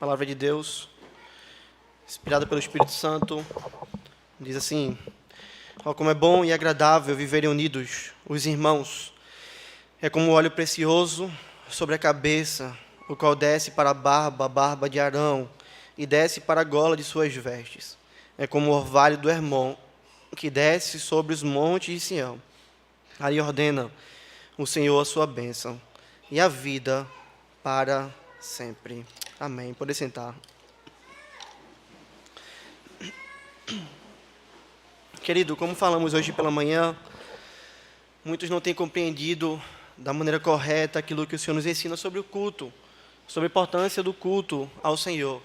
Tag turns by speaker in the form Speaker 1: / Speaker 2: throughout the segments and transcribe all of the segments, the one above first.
Speaker 1: Palavra de Deus, inspirada pelo Espírito Santo, diz assim: ó, como é bom e agradável viverem unidos os irmãos. É como óleo precioso sobre a cabeça, o qual desce para a barba de Arão, e desce para a gola de suas vestes. É como o orvalho do Hermon, que desce sobre os montes de Sião. Aí ordena o Senhor a sua bênção, e a vida para sempre. Amém. Pode sentar. Querido, como falamos hoje pela manhã, muitos não têm compreendido da maneira correta aquilo que o Senhor nos ensina sobre o culto, sobre a importância do culto ao Senhor.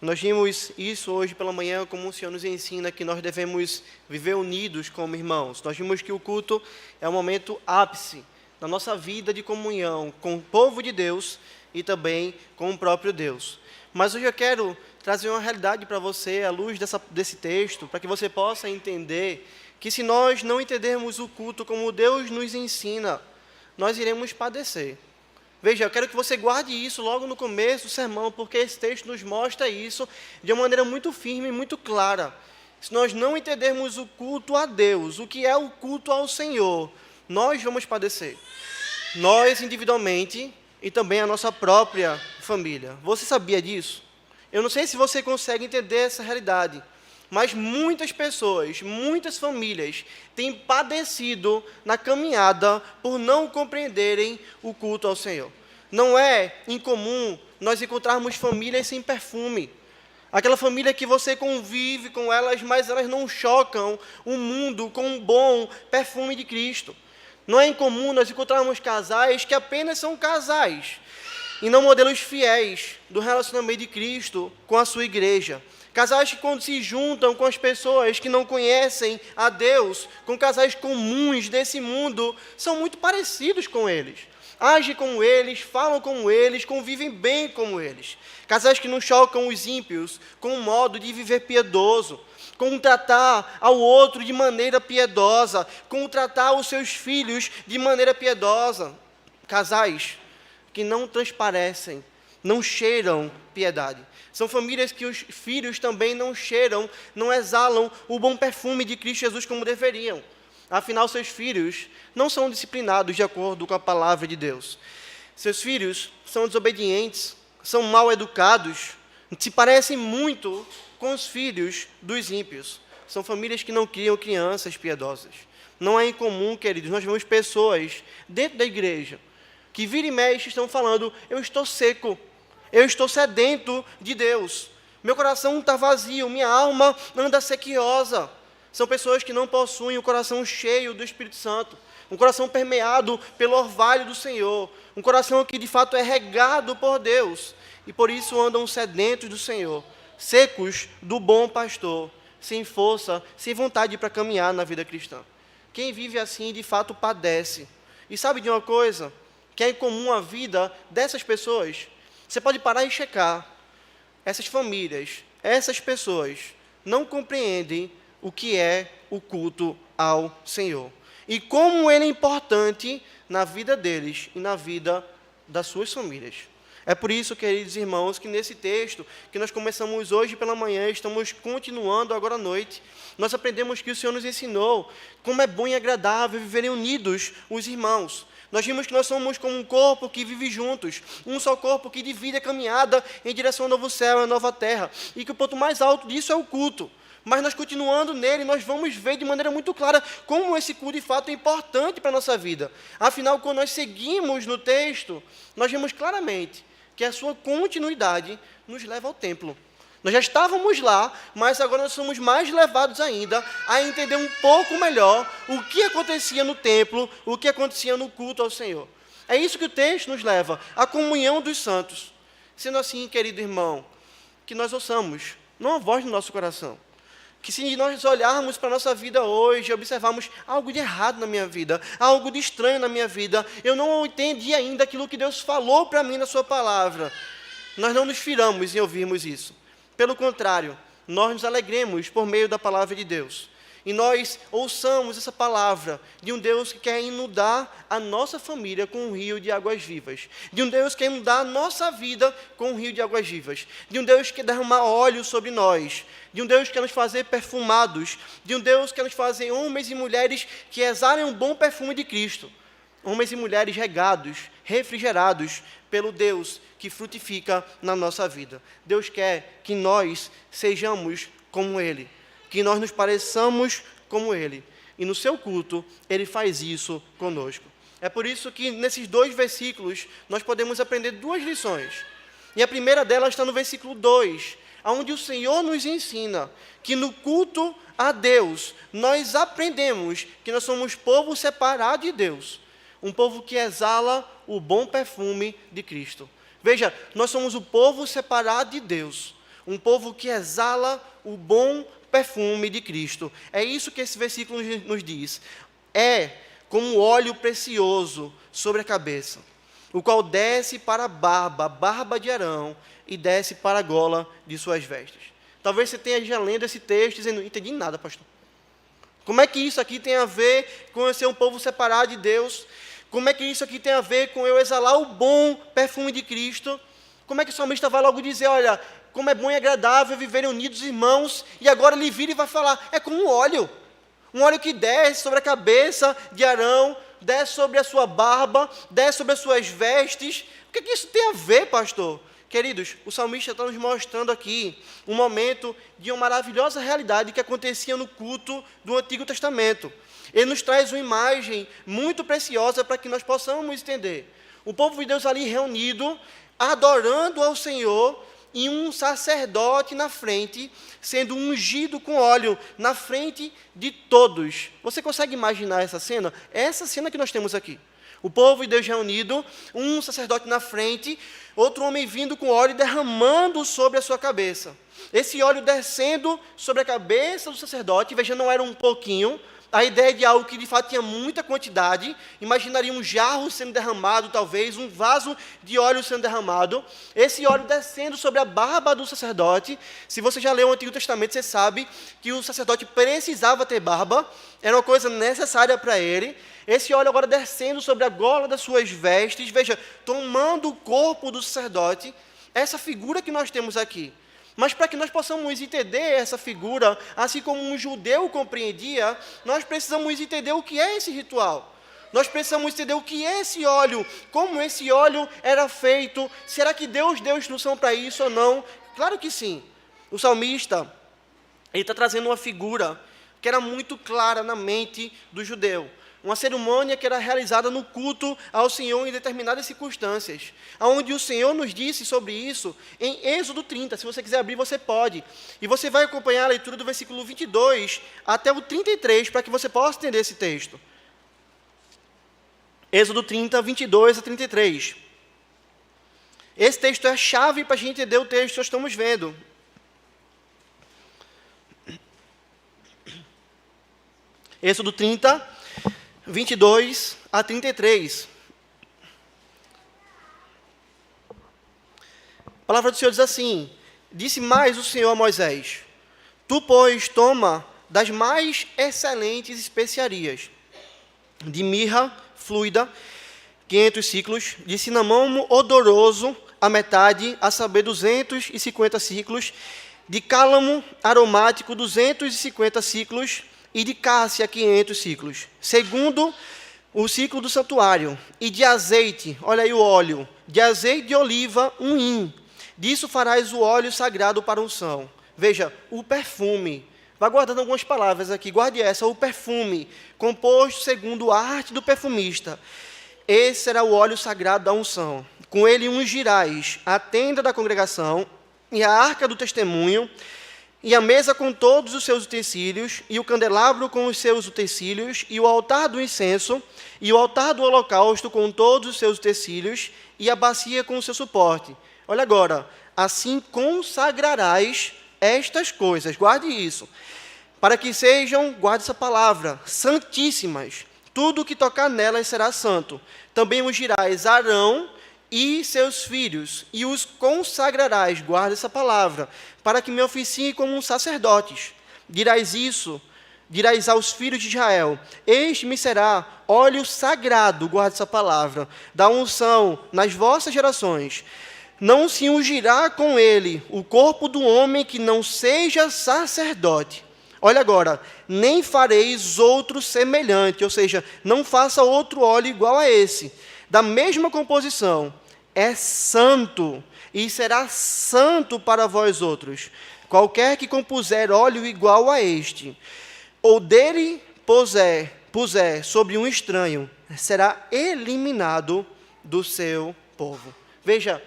Speaker 1: Nós vimos isso hoje pela manhã, como o Senhor nos ensina que nós devemos viver unidos como irmãos. Nós vimos que o culto é o momento ápice da nossa vida de comunhão com o povo de Deus e também com o próprio Deus. Mas hoje eu quero trazer uma realidade para você, à luz desse texto, para que você possa entender que se nós não entendermos o culto como Deus nos ensina, nós iremos padecer. Veja, eu quero que você guarde isso logo no começo do sermão, porque esse texto nos mostra isso de uma maneira muito firme e muito clara. Se nós não entendermos o culto a Deus, o que é o culto ao Senhor, nós vamos padecer. Nós individualmente e também a nossa própria família. Você sabia disso? Eu não sei se você consegue entender essa realidade, mas muitas pessoas, muitas famílias têm padecido na caminhada por não compreenderem o culto ao Senhor. Não é incomum nós encontrarmos famílias sem perfume. Aquela família que você convive com elas, mas elas não chocam o mundo com um bom perfume de Cristo. Não é incomum nós encontrarmos casais que apenas são casais, e não modelos fiéis do relacionamento de Cristo com a sua igreja. Casais que, quando se juntam com as pessoas que não conhecem a Deus, com casais comuns desse mundo, são muito parecidos com eles. Agem como eles, falam como eles, convivem bem como eles. Casais que não chocam os ímpios com um modo de viver piedoso, com tratar ao outro de maneira piedosa, com tratar os seus filhos de maneira piedosa. Casais que não transparecem, não cheiram piedade. São famílias que os filhos também não cheiram, não exalam o bom perfume de Cristo Jesus como deveriam. Afinal, seus filhos não são disciplinados de acordo com a palavra de Deus. Seus filhos são desobedientes, são mal educados, se parecem muito com os filhos dos ímpios. São famílias que não criam crianças piedosas. Não é incomum, queridos, nós vemos pessoas dentro da igreja que vira e mexe estão falando: eu estou seco, eu estou sedento de Deus, meu coração está vazio, minha alma anda sequiosa. São pessoas que não possuem o coração cheio do Espírito Santo, um coração permeado pelo orvalho do Senhor, um coração que de fato é regado por Deus, e por isso andam sedentos do Senhor, secos do bom pastor, sem força, sem vontade para caminhar na vida cristã. Quem vive assim de fato padece. E sabe de uma coisa que é incomum à vida dessas pessoas? Você pode parar e checar. Essas famílias, essas pessoas não compreendem o que é o culto ao Senhor e como ele é importante na vida deles e na vida das suas famílias. É por isso, queridos irmãos, que nesse texto que nós começamos hoje pela manhã, estamos continuando agora à noite, nós aprendemos que o Senhor nos ensinou como é bom e agradável viverem unidos os irmãos. Nós vimos que nós somos como um corpo que vive juntos, um só corpo que divide a caminhada em direção ao novo céu e à nova terra, e que o ponto mais alto disso é o culto. Mas nós continuando nele, nós vamos ver de maneira muito clara como esse culto de fato é importante para a nossa vida. Afinal, quando nós seguimos no texto, nós vemos claramente que a sua continuidade nos leva ao templo. Nós já estávamos lá, mas agora nós somos mais levados ainda a entender um pouco melhor o que acontecia no templo, o que acontecia no culto ao Senhor. É isso que o texto nos leva, a comunhão dos santos. Sendo assim, querido irmão, que nós ouçamos, não a voz do nosso coração, que se nós olharmos para a nossa vida hoje, observarmos algo de errado na minha vida, algo de estranho na minha vida, eu não entendi ainda aquilo que Deus falou para mim na sua palavra, nós não nos firamos em ouvirmos isso. Pelo contrário, nós nos alegremos por meio da palavra de Deus. e nós ouçamos essa palavra de um Deus que quer inundar a nossa família com um rio de águas vivas, de um Deus que quer inundar a nossa vida com um rio de águas vivas, de um Deus que quer derramar óleo sobre nós, de um Deus que quer nos fazer perfumados, de um Deus que quer nos fazer homens e mulheres que exalem um bom perfume de Cristo, homens e mulheres regados, refrigerados pelo Deus que frutifica na nossa vida. Deus quer que nós sejamos como Ele, que nós nos pareçamos como Ele. E no seu culto, Ele faz isso conosco. É por isso que nesses 2 versículos nós podemos aprender 2 lições. E a primeira delas está no versículo 2, onde o Senhor nos ensina que no culto a Deus nós aprendemos que nós somos povo separado de Deus, um povo que exala o bom perfume de Cristo. Veja, nós somos o povo separado de Deus, um povo que exala o bom perfume de Cristo. É isso que esse versículo nos diz. É como óleo precioso sobre a cabeça, o qual desce para a barba de Arão, e desce para a gola de suas vestes. Talvez você tenha já lendo esse texto dizendo, não entendi nada, pastor. Como é que isso aqui tem a ver com eu ser um povo separado de Deus? Como é que isso aqui tem a ver com eu exalar o bom perfume de Cristo? Como é que o salmista vai logo dizer, olha, como é bom e agradável viverem unidos irmãos, e agora ele vira e vai falar, é como um óleo que desce sobre a cabeça de Arão, desce sobre a sua barba, desce sobre as suas vestes. O que isso tem a ver, pastor? Queridos, o salmista está nos mostrando aqui um momento de uma maravilhosa realidade que acontecia no culto do Antigo Testamento. Ele nos traz uma imagem muito preciosa para que nós possamos entender. O povo de Deus ali reunido, adorando ao Senhor, e um sacerdote na frente, sendo ungido com óleo, na frente de todos. Você consegue imaginar essa cena? É essa cena que nós temos aqui. O povo de Deus reunido, um sacerdote na frente, outro homem vindo com óleo e derramando sobre a sua cabeça. Esse óleo descendo sobre a cabeça do sacerdote, veja, não era um pouquinho, a ideia de algo que de fato tinha muita quantidade. Imaginaria um jarro sendo derramado, talvez, um vaso de óleo sendo derramado. Esse óleo descendo sobre a barba do sacerdote. Se você já leu o Antigo Testamento, você sabe que o sacerdote precisava ter barba, era uma coisa necessária para ele. Esse óleo agora descendo sobre a gola das suas vestes, veja, tomando o corpo do sacerdote, essa figura que nós temos aqui. Mas para que nós possamos entender essa figura, assim como um judeu compreendia, nós precisamos entender o que é esse ritual. Nós precisamos entender o que é esse óleo, como esse óleo era feito, será que Deus deu instrução para isso ou não? Claro que sim. O salmista, ele está trazendo uma figura que era muito clara na mente do judeu. Uma cerimônia que era realizada no culto ao Senhor em determinadas circunstâncias, onde o Senhor nos disse sobre isso em Êxodo 30, se você quiser abrir, você pode, e você vai acompanhar a leitura do versículo 22 até o 33, para que você possa entender esse texto. Êxodo 30, 22 a 33. Esse texto é a chave para a gente entender o texto que nós estamos vendo. Êxodo 30, 22 a 33. A palavra do Senhor diz assim: disse mais o Senhor a Moisés: tu, pois, toma das mais excelentes especiarias, de mirra fluida, 500 ciclos, de cinamomo odoroso, a metade, a saber, 250 ciclos, de cálamo aromático, 250 ciclos, e de cássia, 500 ciclos, segundo o ciclo do santuário, e de azeite, olha aí o óleo, de azeite de oliva, 1 hin. Disso farás o óleo sagrado para unção. Veja, o perfume. Vai guardando algumas palavras aqui, guarde essa, o perfume, composto segundo a arte do perfumista. Esse será o óleo sagrado da unção. Com ele ungirás a tenda da congregação e a arca do testemunho, e a mesa com todos os seus utensílios, e o candelabro com os seus utensílios, e o altar do incenso, e o altar do holocausto com todos os seus utensílios, e a bacia com o seu suporte. Olha agora, assim consagrarás estas coisas, guarde isso, para que sejam, guarde essa palavra, santíssimas. Tudo o que tocar nelas será santo. Também ungirás Arão e seus filhos, e os consagrarás, guarda essa palavra, para que me oficiem como sacerdotes. Dirás isso dirás aos filhos de Israel, este me será óleo sagrado, guarde essa palavra, da unção nas vossas gerações. Não se ungirá com ele o corpo do homem que não seja sacerdote. Olha agora, nem fareis outro semelhante, ou seja, não faça outro óleo igual a esse, da mesma composição. É santo, e será santo para vós outros. Qualquer que compuser óleo igual a este, ou dele puser sobre um estranho, será eliminado do seu povo. Veja,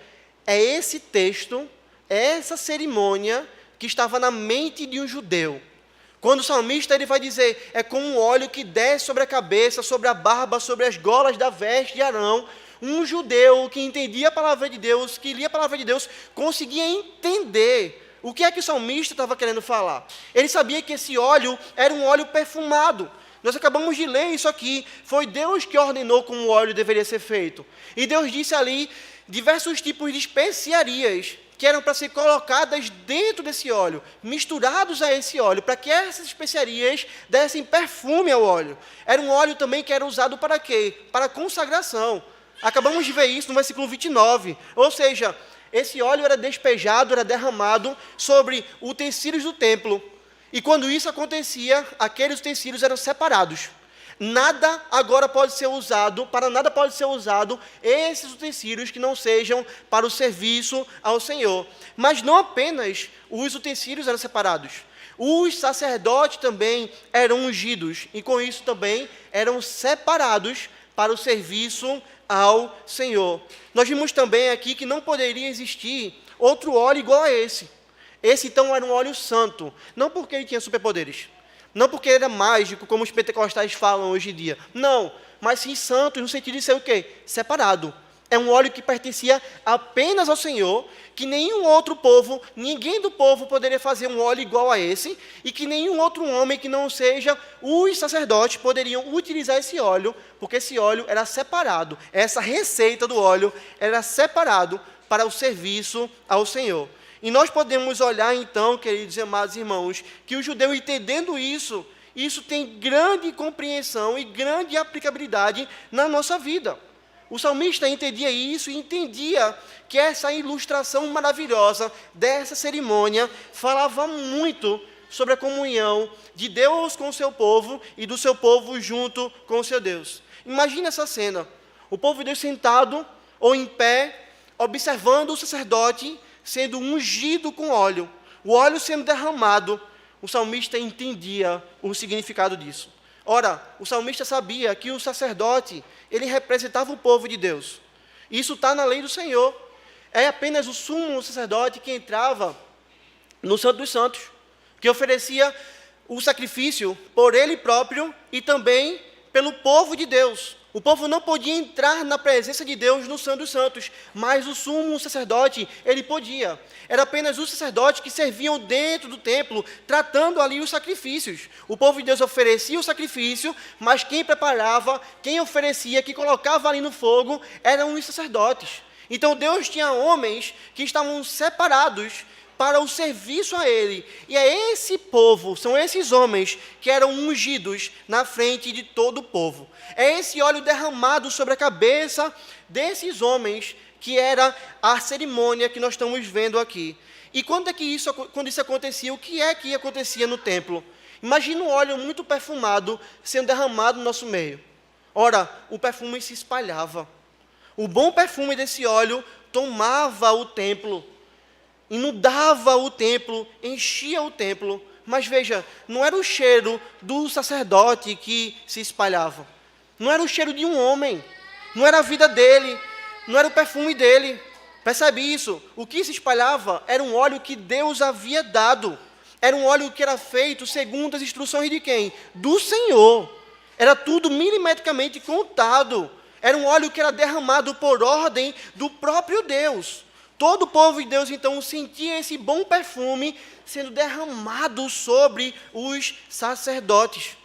Speaker 1: é esse texto, é essa cerimônia que estava na mente de um judeu. Quando o salmista ele vai dizer, é como um óleo que desce sobre a cabeça, sobre a barba, sobre as golas da veste de Arão. Um judeu que entendia a palavra de Deus, que lia a palavra de Deus, conseguia entender o que é que o salmista estava querendo falar. Ele sabia que esse óleo era um óleo perfumado. Nós acabamos de ler isso aqui. Foi Deus que ordenou como o óleo deveria ser feito. E Deus disse ali diversos tipos de especiarias que eram para ser colocadas dentro desse óleo, misturados a esse óleo, para que essas especiarias dessem perfume ao óleo. Era um óleo também que era usado para quê? Para consagração. Acabamos de ver isso no versículo 29. Ou seja, esse óleo era despejado, era derramado sobre utensílios do templo. E quando isso acontecia, aqueles utensílios eram separados. Nada agora pode ser usado, para nada pode ser usado esses utensílios que não sejam para o serviço ao Senhor. Mas não apenas os utensílios eram separados. Os sacerdotes também eram ungidos, e com isso também eram separados para o serviço ao Senhor. Nós vimos também aqui que não poderia existir outro óleo igual a esse. Esse, então, era um óleo santo, não porque ele tinha superpoderes, não porque ele era mágico, como os pentecostais falam hoje em dia. Não, mas sim santo, no sentido de ser o quê? Separado. É um óleo que pertencia apenas ao Senhor, que nenhum outro povo, ninguém do povo poderia fazer um óleo igual a esse, e que nenhum outro homem que não seja os sacerdotes poderiam utilizar esse óleo, porque esse óleo era separado. Essa receita do óleo era separado para o serviço ao Senhor. E nós podemos olhar, então, queridos e amados irmãos, que o judeu, entendendo isso, isso tem grande compreensão e grande aplicabilidade na nossa vida. O salmista entendia isso e entendia que essa ilustração maravilhosa dessa cerimônia falava muito sobre a comunhão de Deus com o seu povo e do seu povo junto com o seu Deus. Imagina essa cena, o povo de Deus sentado ou em pé, observando o sacerdote sendo ungido com óleo, o óleo sendo derramado. O salmista entendia o significado disso. Ora, o salmista sabia que o sacerdote, ele representava o povo de Deus. Isso está na lei do Senhor. É apenas o sumo sacerdote que entrava no Santo dos Santos, que oferecia o sacrifício por ele próprio e também pelo povo de Deus. O povo não podia entrar na presença de Deus no Santo dos Santos, mas o sumo sacerdote, ele podia. Era apenas os sacerdotes que serviam dentro do templo, tratando ali os sacrifícios. O povo de Deus oferecia o sacrifício, mas quem preparava, quem oferecia, que colocava ali no fogo, eram os sacerdotes. Então Deus tinha homens que estavam separados para o serviço a Ele. E é esse povo, são esses homens que eram ungidos na frente de todo o povo. É esse óleo derramado sobre a cabeça desses homens que era a cerimônia que nós estamos vendo aqui. E quando isso acontecia, o que é que acontecia no templo? Imagina um óleo muito perfumado sendo derramado no nosso meio. Ora, o perfume se espalhava. O bom perfume desse óleo tomava o templo, inundava o templo, enchia o templo. Mas veja, não era o cheiro do sacerdote que se espalhava. Não era o cheiro de um homem. Não era a vida dele. Não era o perfume dele. Percebe isso? O que se espalhava era um óleo que Deus havia dado. Era um óleo que era feito segundo as instruções de quem? Do Senhor. Era tudo milimetricamente contado. Era um óleo que era derramado por ordem do próprio Deus. Todo o povo de Deus, então, sentia esse bom perfume sendo derramado sobre os sacerdotes.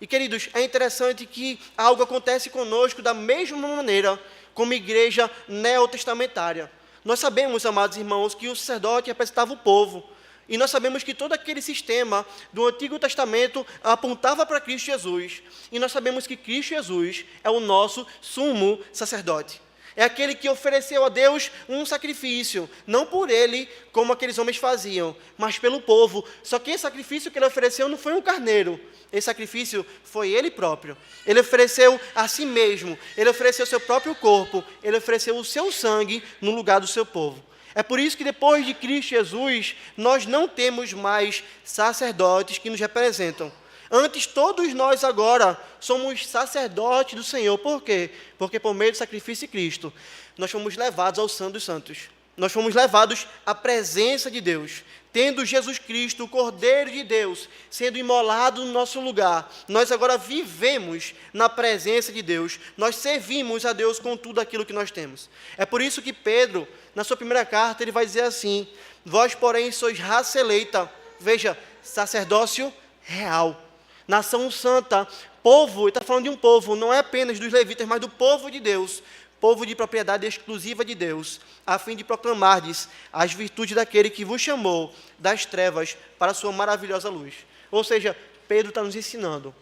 Speaker 1: E, queridos, é interessante que algo acontece conosco da mesma maneira como igreja neotestamentária. Nós sabemos, amados irmãos, que o sacerdote representava o povo. E nós sabemos que todo aquele sistema do Antigo Testamento apontava para Cristo Jesus. E nós sabemos que Cristo Jesus é o nosso sumo sacerdote. É aquele que ofereceu a Deus um sacrifício, não por ele, como aqueles homens faziam, mas pelo povo. Só que esse sacrifício que ele ofereceu não foi um carneiro. Esse sacrifício foi ele próprio. Ele ofereceu a si mesmo. Ele ofereceu o seu próprio corpo. Ele ofereceu o seu sangue no lugar do seu povo. É por isso que depois de Cristo Jesus, nós não temos mais sacerdotes que nos representam. Antes, todos nós agora somos sacerdotes do Senhor. Por quê? Porque por meio do sacrifício de Cristo, nós fomos levados ao Santo dos Santos. Nós fomos levados à presença de Deus. Tendo Jesus Cristo, o Cordeiro de Deus, sendo imolado no nosso lugar, nós agora vivemos na presença de Deus. Nós servimos a Deus com tudo aquilo que nós temos. É por isso que Pedro, na sua primeira carta, ele vai dizer assim: vós, porém, sois raça eleita. Veja, sacerdócio real. Nação santa, povo, ele está falando de um povo, não é apenas dos levitas, mas do povo de Deus, povo de propriedade exclusiva de Deus, a fim de proclamardes as virtudes daquele que vos chamou das trevas para a sua maravilhosa luz. Ou seja, Pedro está nos ensinando,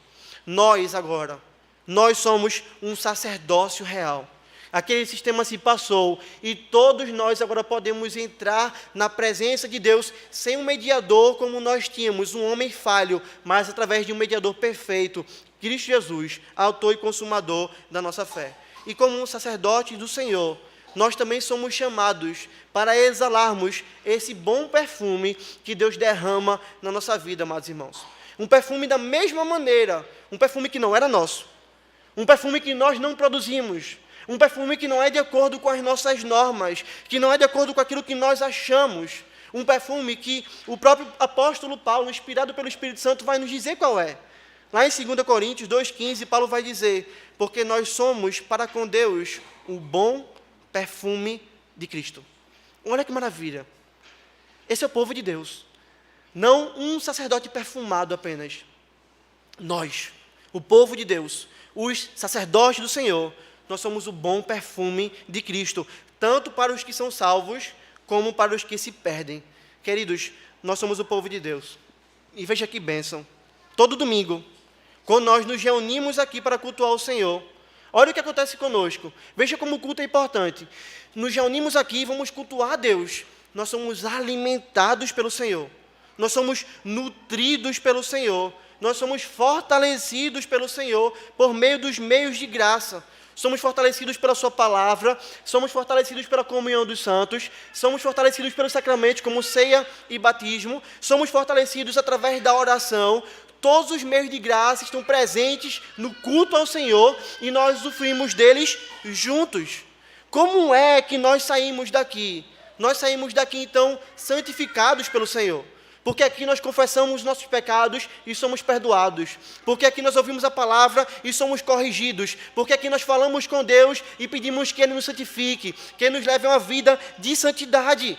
Speaker 1: nós agora, nós somos um sacerdócio real. Aquele sistema se passou e todos nós agora podemos entrar na presença de Deus sem um mediador como nós tínhamos, um homem falho, mas através de um mediador perfeito, Cristo Jesus, autor e consumador da nossa fé. E como um sacerdote do Senhor, nós também somos chamados para exalarmos esse bom perfume que Deus derrama na nossa vida, amados irmãos. Um perfume da mesma maneira, um perfume que não era nosso, um perfume que nós não produzimos, um perfume que não é de acordo com as nossas normas, que não é de acordo com aquilo que nós achamos. Um perfume que o próprio apóstolo Paulo, inspirado pelo Espírito Santo, vai nos dizer qual é. Lá em 2 Coríntios 2,15, Paulo vai dizer: porque nós somos para com Deus o bom perfume de Cristo. Olha que maravilha. Esse é o povo de Deus. Não um sacerdote perfumado apenas. Nós, o povo de Deus, os sacerdotes do Senhor, nós somos o bom perfume de Cristo, tanto para os que são salvos, como para os que se perdem. Queridos, nós somos o povo de Deus. E veja que bênção. Todo domingo, quando nós nos reunimos aqui para cultuar o Senhor, olha o que acontece conosco. Veja como o culto é importante. Nos reunimos aqui e vamos cultuar a Deus. Nós somos alimentados pelo Senhor. Nós somos nutridos pelo Senhor. Nós somos fortalecidos pelo Senhor por meio dos meios de graça. Somos fortalecidos pela sua palavra, somos fortalecidos pela comunhão dos santos, somos fortalecidos pelos sacramentos como ceia e batismo, somos fortalecidos através da oração. Todos os meios de graça estão presentes no culto ao Senhor e nós usufruímos deles juntos. Como é que nós saímos daqui? Nós saímos daqui, então, santificados pelo Senhor. Porque aqui nós confessamos nossos pecados e somos perdoados. Porque aqui nós ouvimos a palavra e somos corrigidos. Porque aqui nós falamos com Deus e pedimos que Ele nos santifique, que Ele nos leve a uma vida de santidade.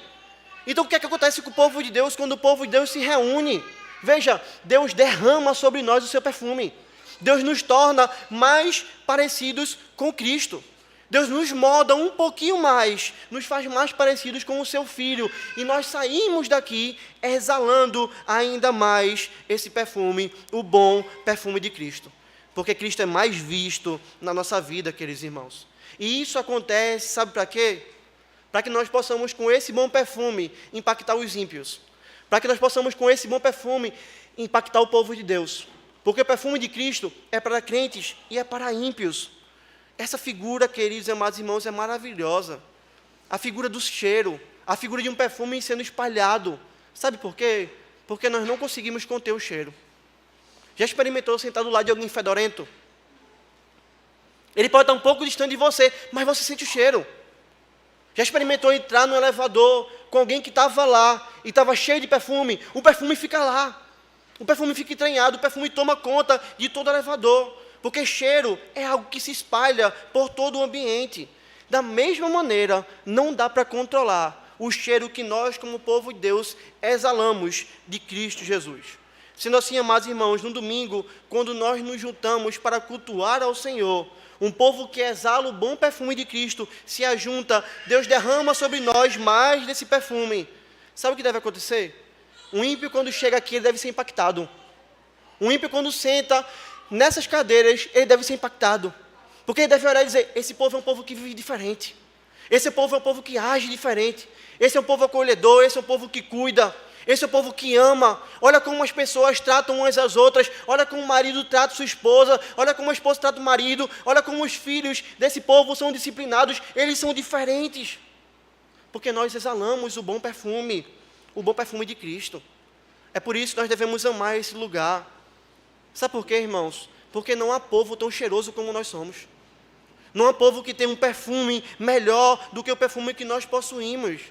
Speaker 1: Então o que é que acontece com o povo de Deus quando o povo de Deus se reúne? Veja, Deus derrama sobre nós o seu perfume. Deus nos torna mais parecidos com Cristo. Deus nos molda um pouquinho mais, nos faz mais parecidos com o seu Filho. E nós saímos daqui exalando ainda mais esse perfume, o bom perfume de Cristo. Porque Cristo é mais visto na nossa vida, queridos irmãos. E isso acontece, sabe para quê? Para que nós possamos, com esse bom perfume, impactar os ímpios. Para que nós possamos, com esse bom perfume, impactar o povo de Deus. Porque o perfume de Cristo é para crentes e é para ímpios. Essa figura, queridos e amados irmãos, é maravilhosa. A figura do cheiro, a figura de um perfume sendo espalhado. Sabe por quê? Porque nós não conseguimos conter o cheiro. Já experimentou sentar do lado de alguém fedorento? Ele pode estar um pouco distante de você, mas você sente o cheiro. Já experimentou entrar no elevador com alguém que estava lá e estava cheio de perfume? O perfume fica lá. O perfume fica entranhado, o perfume toma conta de todo o elevador. Porque cheiro é algo que se espalha por todo o ambiente. Da mesma maneira, não dá para controlar o cheiro que nós, como povo de Deus, exalamos de Cristo Jesus. Sendo assim, amados irmãos, no domingo, quando nós nos juntamos para cultuar ao Senhor, um povo que exala o bom perfume de Cristo se ajunta, Deus derrama sobre nós mais desse perfume. Sabe o que deve acontecer? Um ímpio, quando chega aqui, ele deve ser impactado. Um ímpio, quando senta nessas cadeiras, ele deve ser impactado. Porque ele deve olhar e dizer, esse povo é um povo que vive diferente. Esse povo é um povo que age diferente. Esse é um povo acolhedor, esse é um povo que cuida. Esse é o povo que ama. Olha como as pessoas tratam umas às outras. Olha como o marido trata sua esposa. Olha como a esposa trata o marido. Olha como os filhos desse povo são disciplinados. Eles são diferentes. Porque nós exalamos o bom perfume de Cristo. É por isso que nós devemos amar esse lugar. Sabe por quê, irmãos? Porque não há povo tão cheiroso como nós somos. Não há povo que tem um perfume melhor do que o perfume que nós possuímos.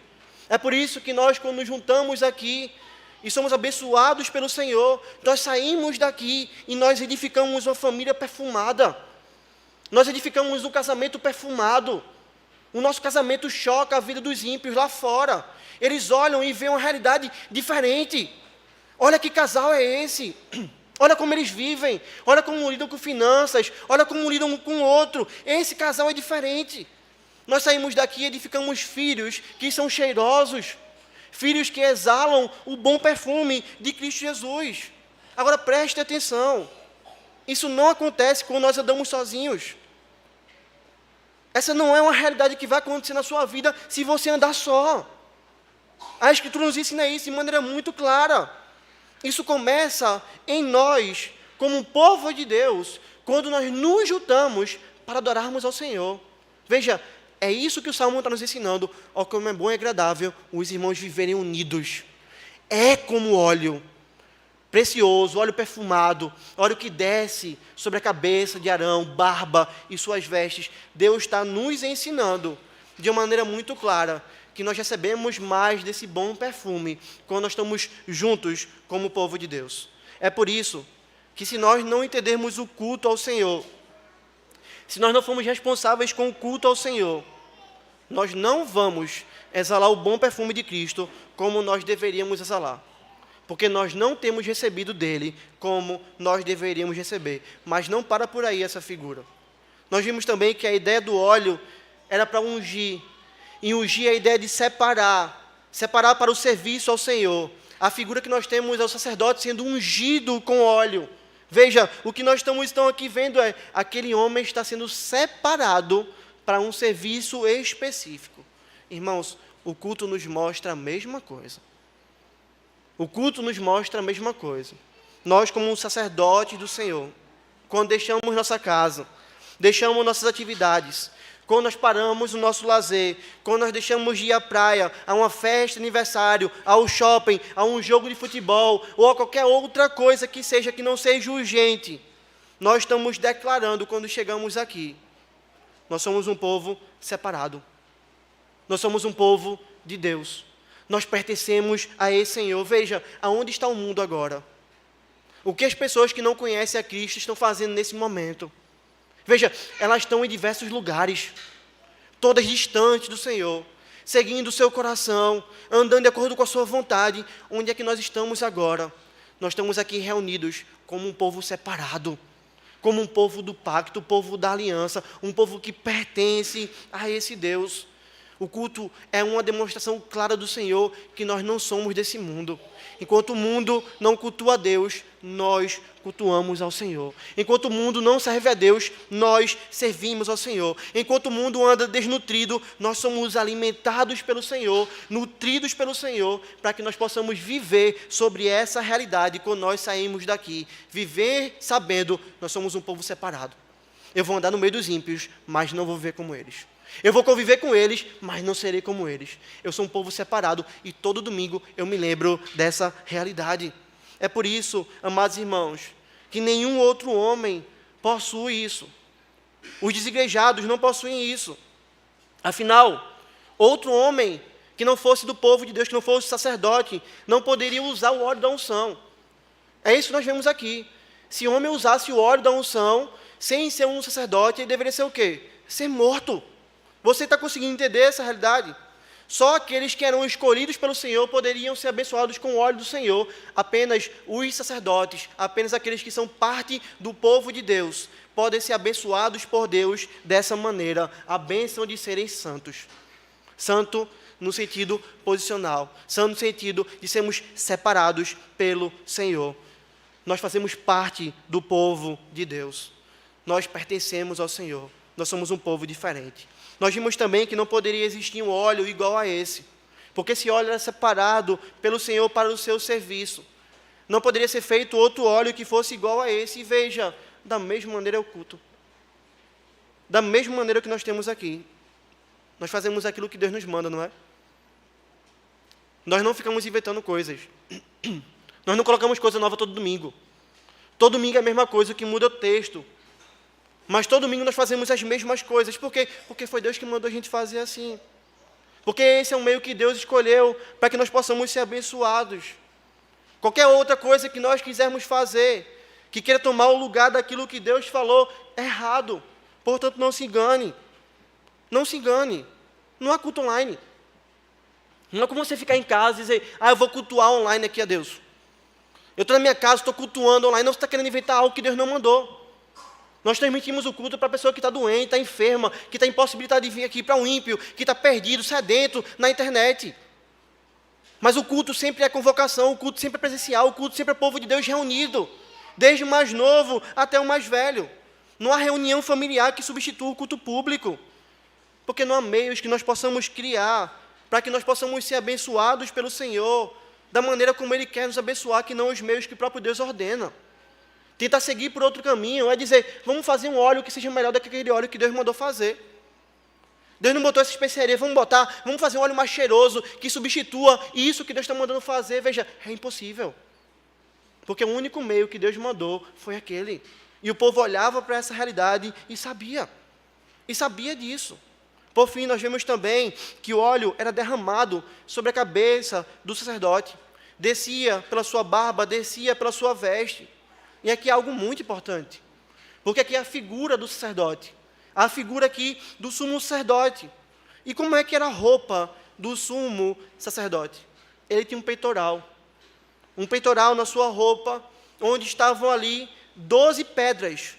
Speaker 1: É por isso que nós, quando nos juntamos aqui e somos abençoados pelo Senhor, nós saímos daqui e nós edificamos uma família perfumada. Nós edificamos um casamento perfumado. O nosso casamento choca a vida dos ímpios lá fora. Eles olham e veem uma realidade diferente. Olha que casal é esse. Olha como eles vivem. Olha como lidam com finanças. Olha como lidam um com o outro. Esse casal é diferente. Nós saímos daqui e edificamos filhos que são cheirosos, filhos que exalam o bom perfume de Cristo Jesus. Agora preste atenção, isso não acontece quando nós andamos sozinhos. Essa não é uma realidade que vai acontecer na sua vida se você andar só. A Escritura nos ensina isso de maneira muito clara. Isso começa em nós, como um povo de Deus, quando nós nos juntamos para adorarmos ao Senhor. Veja, é isso que o Salmo está nos ensinando, ó, como é bom e agradável os irmãos viverem unidos. É como óleo precioso, óleo perfumado, óleo que desce sobre a cabeça de Arão, barba e suas vestes. Deus está nos ensinando, de uma maneira muito clara, que nós recebemos mais desse bom perfume, quando nós estamos juntos como povo de Deus. É por isso que se nós não entendermos o culto ao Senhor, se nós não formos responsáveis com o culto ao Senhor, nós não vamos exalar o bom perfume de Cristo como nós deveríamos exalar. Porque nós não temos recebido dele como nós deveríamos receber. Mas não para por aí essa figura. Nós vimos também que a ideia do óleo era para ungir. E ungir é a ideia de separar para o serviço ao Senhor. A figura que nós temos é o sacerdote sendo ungido com óleo. Veja, o que nós estamos aqui vendo é aquele homem está sendo separado para um serviço específico. Irmãos, o culto nos mostra a mesma coisa. O culto nos mostra a mesma coisa. Nós, como um sacerdote do Senhor, quando deixamos nossa casa, deixamos nossas atividades, quando nós paramos o nosso lazer, quando nós deixamos de ir à praia, a uma festa, aniversário, ao shopping, a um jogo de futebol, ou a qualquer outra coisa que seja que não seja urgente, nós estamos declarando quando chegamos aqui, nós somos um povo separado. Nós somos um povo de Deus. Nós pertencemos a esse Senhor. Veja, aonde está o mundo agora? O que as pessoas que não conhecem a Cristo estão fazendo nesse momento? Veja, elas estão em diversos lugares, todas distantes do Senhor, seguindo o seu coração, andando de acordo com a sua vontade. Onde é que nós estamos agora? Nós estamos aqui reunidos como um povo separado, como um povo do pacto, um povo da aliança, um povo que pertence a esse Deus. O culto é uma demonstração clara do Senhor que nós não somos desse mundo. Enquanto o mundo não cultua a Deus, nós cultuamos ao Senhor. Enquanto o mundo não serve a Deus, nós servimos ao Senhor. Enquanto o mundo anda desnutrido, nós somos alimentados pelo Senhor, nutridos pelo Senhor, para que nós possamos viver sobre essa realidade quando nós saímos daqui. Viver sabendo, nós somos um povo separado. Eu vou andar no meio dos ímpios, mas não vou viver como eles. Eu vou conviver com eles, mas não serei como eles. Eu sou um povo separado e todo domingo eu me lembro dessa realidade. É por isso, amados irmãos, que nenhum outro homem possui isso. Os desigrejados não possuem isso. Afinal, outro homem que não fosse do povo de Deus, que não fosse sacerdote, não poderia usar o óleo da unção. É isso que nós vemos aqui. Se o homem usasse o óleo da unção, sem ser um sacerdote, ele deveria ser o quê? Ser morto. Você está conseguindo entender essa realidade? Só aqueles que eram escolhidos pelo Senhor poderiam ser abençoados com o óleo do Senhor. Apenas os sacerdotes, apenas aqueles que são parte do povo de Deus, podem ser abençoados por Deus dessa maneira, a bênção de serem santos. Santo no sentido posicional, são no sentido de sermos separados pelo Senhor. Nós fazemos parte do povo de Deus. Nós pertencemos ao Senhor. Nós somos um povo diferente. Nós vimos também que não poderia existir um óleo igual a esse, porque esse óleo era separado pelo Senhor para o seu serviço. Não poderia ser feito outro óleo que fosse igual a esse. E veja, da mesma maneira é o culto. Da mesma maneira que nós temos aqui. Nós fazemos aquilo que Deus nos manda, não é? Nós não ficamos inventando coisas. Nós não colocamos coisa nova todo domingo. Todo domingo é a mesma coisa, o que muda é o texto. Mas todo domingo nós fazemos as mesmas coisas. Por quê? Porque foi Deus que mandou a gente fazer assim. Porque esse é o meio que Deus escolheu para que nós possamos ser abençoados. Qualquer outra coisa que nós quisermos fazer, que queira tomar o lugar daquilo que Deus falou, é errado. Portanto, não se engane. Não se engane. Não há culto online. Não é como você ficar em casa e dizer, eu vou cultuar online aqui a Deus. Eu estou na minha casa, estou cultuando online. Não, você está querendo inventar algo que Deus não mandou. Nós transmitimos o culto para a pessoa que está doente, está enferma, que está impossibilitada de vir aqui, para um ímpio, que está perdido, sedento na internet. Mas o culto sempre é convocação, o culto sempre é presencial, o culto sempre é povo de Deus reunido, desde o mais novo até o mais velho. Não há reunião familiar que substitua o culto público, porque não há meios que nós possamos criar para que nós possamos ser abençoados pelo Senhor, da maneira como Ele quer nos abençoar, que não os meios que o próprio Deus ordena. Tentar seguir por outro caminho é dizer, vamos fazer um óleo que seja melhor do que aquele óleo que Deus mandou fazer. Deus não botou essa especiaria, vamos fazer um óleo mais cheiroso, que substitua isso que Deus está mandando fazer. Veja, é impossível. Porque o único meio que Deus mandou foi aquele. E o povo olhava para essa realidade e sabia. E sabia disso. Por fim, nós vemos também que o óleo era derramado sobre a cabeça do sacerdote. Descia pela sua barba, descia pela sua veste. E aqui é algo muito importante. Porque aqui é a figura do sacerdote. A figura aqui do sumo sacerdote. E como é que era a roupa do sumo sacerdote? Ele tinha um peitoral. Um peitoral na sua roupa, onde estavam ali 12 pedras.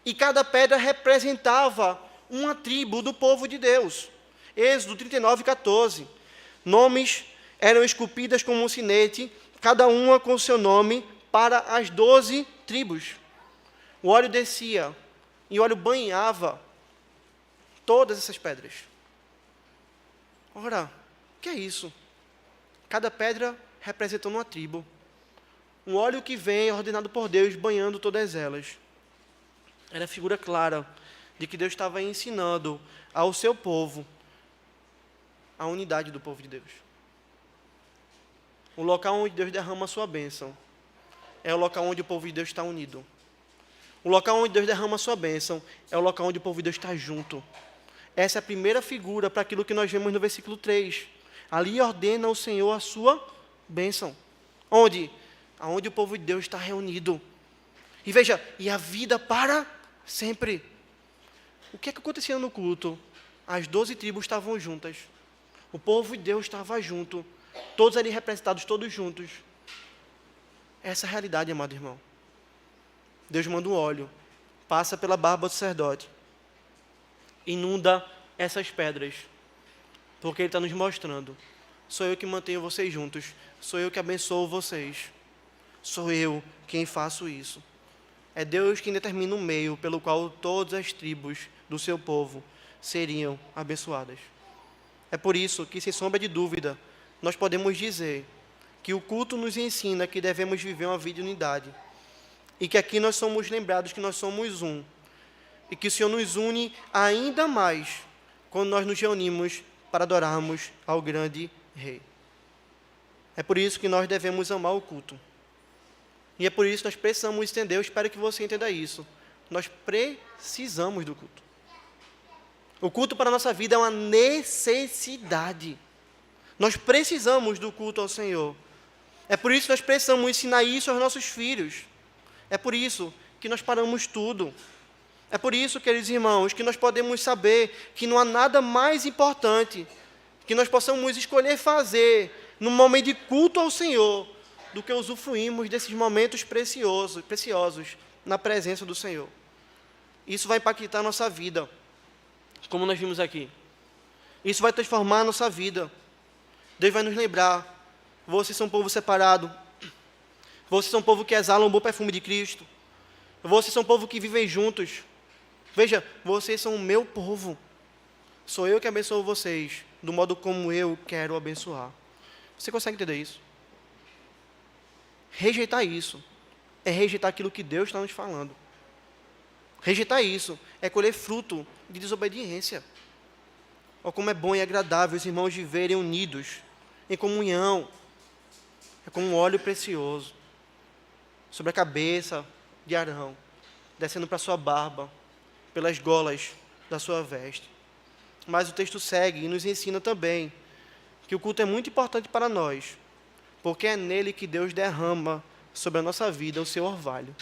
Speaker 1: E cada pedra representava uma tribo do povo de Deus. Êxodo 39, 14. Nomes eram esculpidas como um sinete, cada uma com seu nome, para as 12 tribos. O óleo descia e o óleo banhava todas essas pedras. Ora, o que é isso? Cada pedra representando uma tribo. Um óleo que vem ordenado por Deus, banhando todas elas. Era a figura clara de que Deus estava ensinando ao seu povo a unidade do povo de Deus. O local onde Deus derrama a sua bênção é o local onde o povo de Deus está unido. O local onde Deus derrama a sua bênção é o local onde o povo de Deus está junto. Essa é a primeira figura para aquilo que nós vemos no versículo 3. Ali ordena o Senhor a sua bênção. Onde? Aonde o povo de Deus está reunido. E veja, e a vida para sempre. O que é que acontecia no culto? As 12 tribos estavam juntas. O povo de Deus estava junto. Todos ali representados, todos juntos. Essa é a realidade, amado irmão. Deus manda um óleo, passa pela barba do sacerdote, inunda essas pedras, porque Ele está nos mostrando, sou eu que mantenho vocês juntos, sou eu que abençoo vocês, sou eu quem faço isso. É Deus quem determina o meio pelo qual todas as tribos do seu povo seriam abençoadas. É por isso que, sem sombra de dúvida, nós podemos dizer que o culto nos ensina que devemos viver uma vida de unidade. E que aqui nós somos lembrados que nós somos um. E que o Senhor nos une ainda mais quando nós nos reunimos para adorarmos ao grande Rei. É por isso que nós devemos amar o culto. E é por isso que nós precisamos entender, eu espero que você entenda isso. Nós precisamos do culto. O culto para a nossa vida é uma necessidade. Nós precisamos do culto ao Senhor. É por isso que nós precisamos ensinar isso aos nossos filhos. É por isso que nós paramos tudo. É por isso, queridos irmãos, que nós podemos saber que não há nada mais importante que nós possamos escolher fazer no momento de culto ao Senhor do que usufruirmos desses momentos preciosos na presença do Senhor. Isso vai impactar a nossa vida, como nós vimos aqui. Isso vai transformar a nossa vida. Deus vai nos lembrar, vocês são um povo separado, vocês são um povo que exala um bom perfume de Cristo, vocês são um povo que vivem juntos. Veja, vocês são o meu povo. Sou eu que abençoo vocês, do modo como eu quero abençoar. Você consegue entender isso? Rejeitar isso é rejeitar aquilo que Deus está nos falando. Rejeitar isso é colher fruto de desobediência. Olha como é bom e agradável os irmãos viverem unidos, em comunhão. É como um óleo precioso sobre a cabeça de Arão, descendo para a sua barba, pelas golas da sua veste. Mas o texto segue e nos ensina também que o culto é muito importante para nós, porque é nele que Deus derrama sobre a nossa vida o seu orvalho.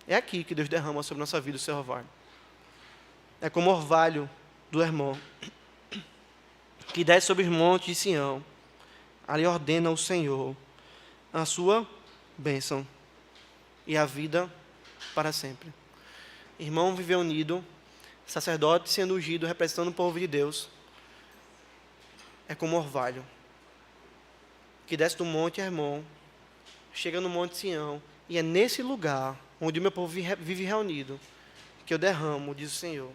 Speaker 1: É aqui que Deus derrama sobre a nossa vida o seu orvalho. É como o orvalho do Hermon, que desce sobre os montes de Sião. Ali ordena o Senhor a sua bênção e a vida para sempre. Irmão viver unido, sacerdote sendo ungido, representando o povo de Deus, é como orvalho, que desce do monte Hermon, chega no monte Sião, e é nesse lugar, onde o meu povo vive reunido, que eu derramo, diz o Senhor,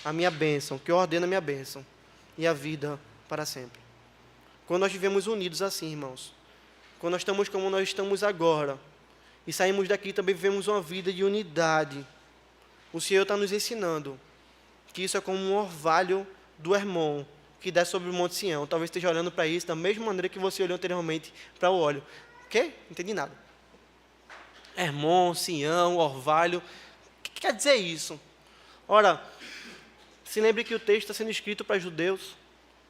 Speaker 1: a minha bênção, que eu ordeno a minha bênção, e a vida para sempre. Quando nós vivemos unidos assim, irmãos, quando nós estamos como nós estamos agora, e saímos daqui também vivemos uma vida de unidade, o Senhor está nos ensinando que isso é como um orvalho do Hermon, que desce sobre o monte Sião. Talvez esteja olhando para isso da mesma maneira que você olhou anteriormente para o óleo. O quê? Não entendi nada. Hermon, Sião, orvalho. O que quer dizer isso? Ora, se lembre que o texto está sendo escrito para judeus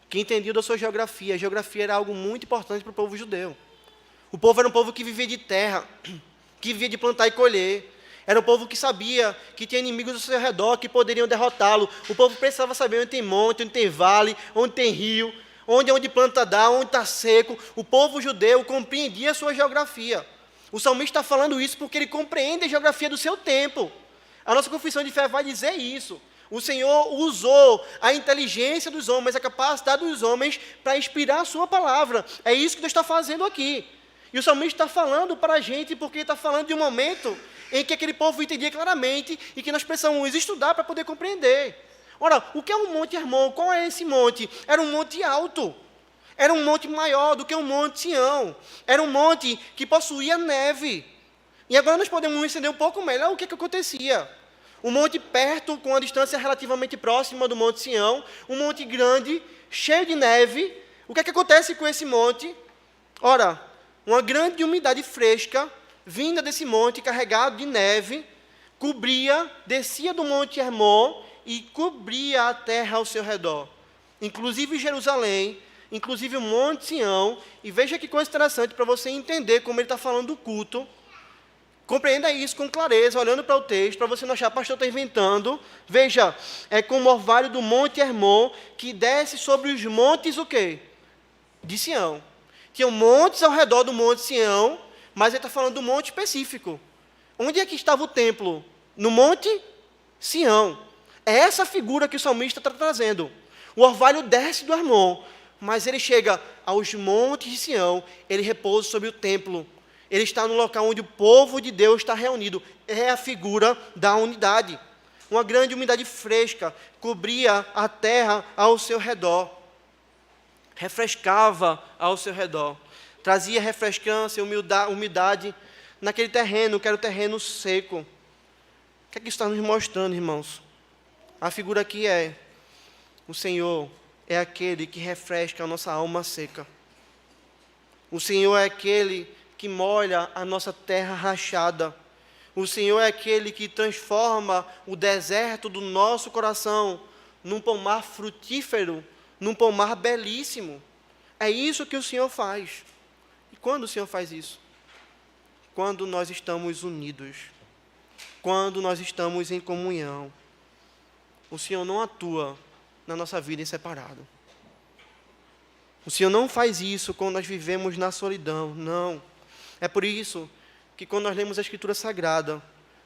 Speaker 1: que entendiam da sua geografia. A geografia era algo muito importante para o povo judeu. O povo era um povo que vivia de terra, que vivia de plantar e colher. Era um povo que sabia que tinha inimigos ao seu redor, que poderiam derrotá-lo. O povo precisava saber onde tem monte, onde tem vale, onde tem rio, onde planta dá, onde está seco. O povo judeu compreendia a sua geografia. O salmista está falando isso porque ele compreende a geografia do seu tempo. A nossa confissão de fé vai dizer isso. O Senhor usou a inteligência dos homens, a capacidade dos homens para inspirar a sua palavra. É isso que Deus está fazendo aqui. E o salmista está falando para a gente porque ele está falando de um momento em que aquele povo entendia claramente e que nós precisamos estudar para poder compreender. Ora, o que é um monte Hermon? Qual é esse monte? Era um monte alto. Era um monte maior do que o monte Sião. Era um monte que possuía neve. E agora nós podemos entender um pouco melhor o que acontecia. Um monte perto, com uma distância relativamente próxima do monte Sião. Um monte grande, cheio de neve. O que acontece com esse monte? Ora, uma grande umidade fresca vinda desse monte, carregado de neve, descia do monte Hermon e cobria a terra ao seu redor. Inclusive Jerusalém, inclusive o monte Sião. E veja que coisa interessante para você entender como ele está falando do culto. Compreenda isso com clareza, olhando para o texto, para você não achar, pastor, está inventando. Veja, é como o orvalho do monte Hermon, que desce sobre os montes, o quê? De Sião. Tinham montes ao redor do monte Sião, mas ele está falando do monte específico. Onde é que estava o templo? No monte Sião. É essa figura que o salmista está trazendo. O orvalho desce do Hermon, mas ele chega aos montes de Sião, ele repousa sobre o templo. Ele está no local onde o povo de Deus está reunido. É a figura da unidade. Uma grande umidade fresca cobria a terra ao seu redor. Refrescava ao seu redor. Trazia refrescância, umidade naquele terreno, que era o terreno seco. O que é que isso está nos mostrando, irmãos? A figura aqui é: o Senhor é aquele que refresca a nossa alma seca. O Senhor é aquele que molha a nossa terra rachada. O Senhor é aquele que transforma o deserto do nosso coração num pomar frutífero, num pomar belíssimo. É isso que o Senhor faz. E quando o Senhor faz isso? Quando nós estamos unidos. Quando nós estamos em comunhão. O Senhor não atua na nossa vida em separado. O Senhor não faz isso quando nós vivemos na solidão, não. É por isso que quando nós lemos a Escritura Sagrada,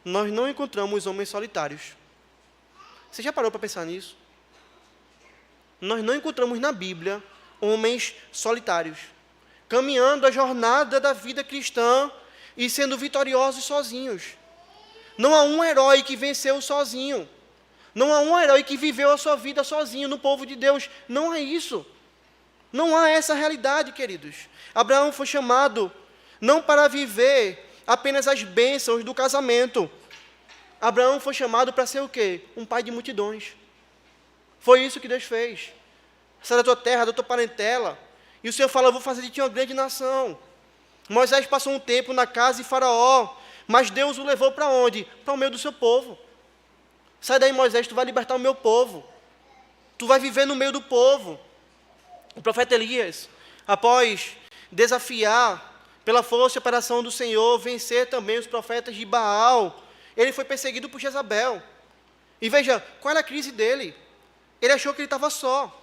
Speaker 1: nós não encontramos homens solitários. Você já parou para pensar nisso? nós não encontramos na Bíblia homens solitários, caminhando a jornada da vida cristã e sendo vitoriosos sozinhos. Não há um herói que venceu sozinho. Não há um herói que viveu a sua vida sozinho no povo de Deus. Não há isso. Não há essa realidade, queridos. Abraão foi chamado não para viver apenas as bênçãos do casamento. Abraão foi chamado para ser o quê? Um pai de multidões. Foi isso que Deus fez. Sai da tua terra, da tua parentela. E o Senhor fala, eu vou fazer de ti uma grande nação. Moisés passou um tempo na casa de Faraó, mas Deus o levou para onde? Para o meio do seu povo. Sai daí, Moisés, tu vai libertar o meu povo. Tu vai viver no meio do povo. O profeta Elias, após desafiar pela força e operação do Senhor, vencer também os profetas de Baal, ele foi perseguido por Jezabel. E veja, qual era a crise dele? Ele achou que ele estava só.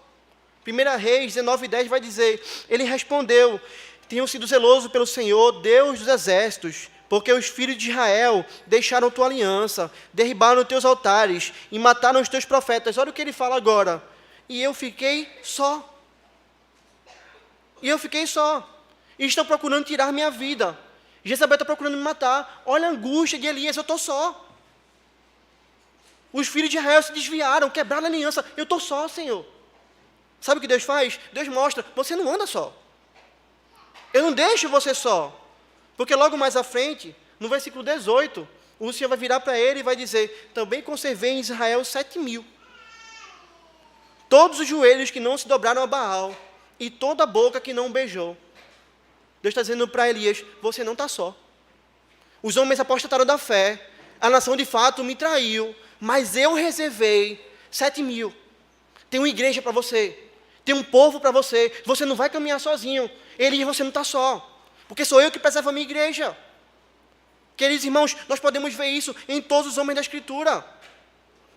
Speaker 1: 1 Reis 19:10 vai dizer, ele respondeu, tenho sido zeloso pelo Senhor, Deus dos exércitos, porque os filhos de Israel deixaram tua aliança, derribaram teus altares e mataram os teus profetas. Olha o que ele fala agora. E eu fiquei só. E eu fiquei só. E estão procurando tirar minha vida. Jezabel está procurando me matar. Olha a angústia de Elias, eu estou só. Os filhos de Israel se desviaram, quebraram a aliança. Eu estou só, Senhor. Sabe o que Deus faz? Deus mostra, você não anda só. Eu não deixo você só. Porque logo mais à frente, no versículo 18, o Senhor vai virar para ele e vai dizer, também conservei em Israel 7.000. Todos os joelhos que não se dobraram a Baal, e toda a boca que não beijou. Deus está dizendo para Elias, você não está só. Os homens apostataram da fé, a nação de fato me traiu, mas eu reservei 7.000. Tem uma igreja para você, tem um povo para você, você não vai caminhar sozinho. Elias, você não está só, porque sou eu que preservo a minha igreja. Queridos irmãos, nós podemos ver isso em todos os homens da Escritura.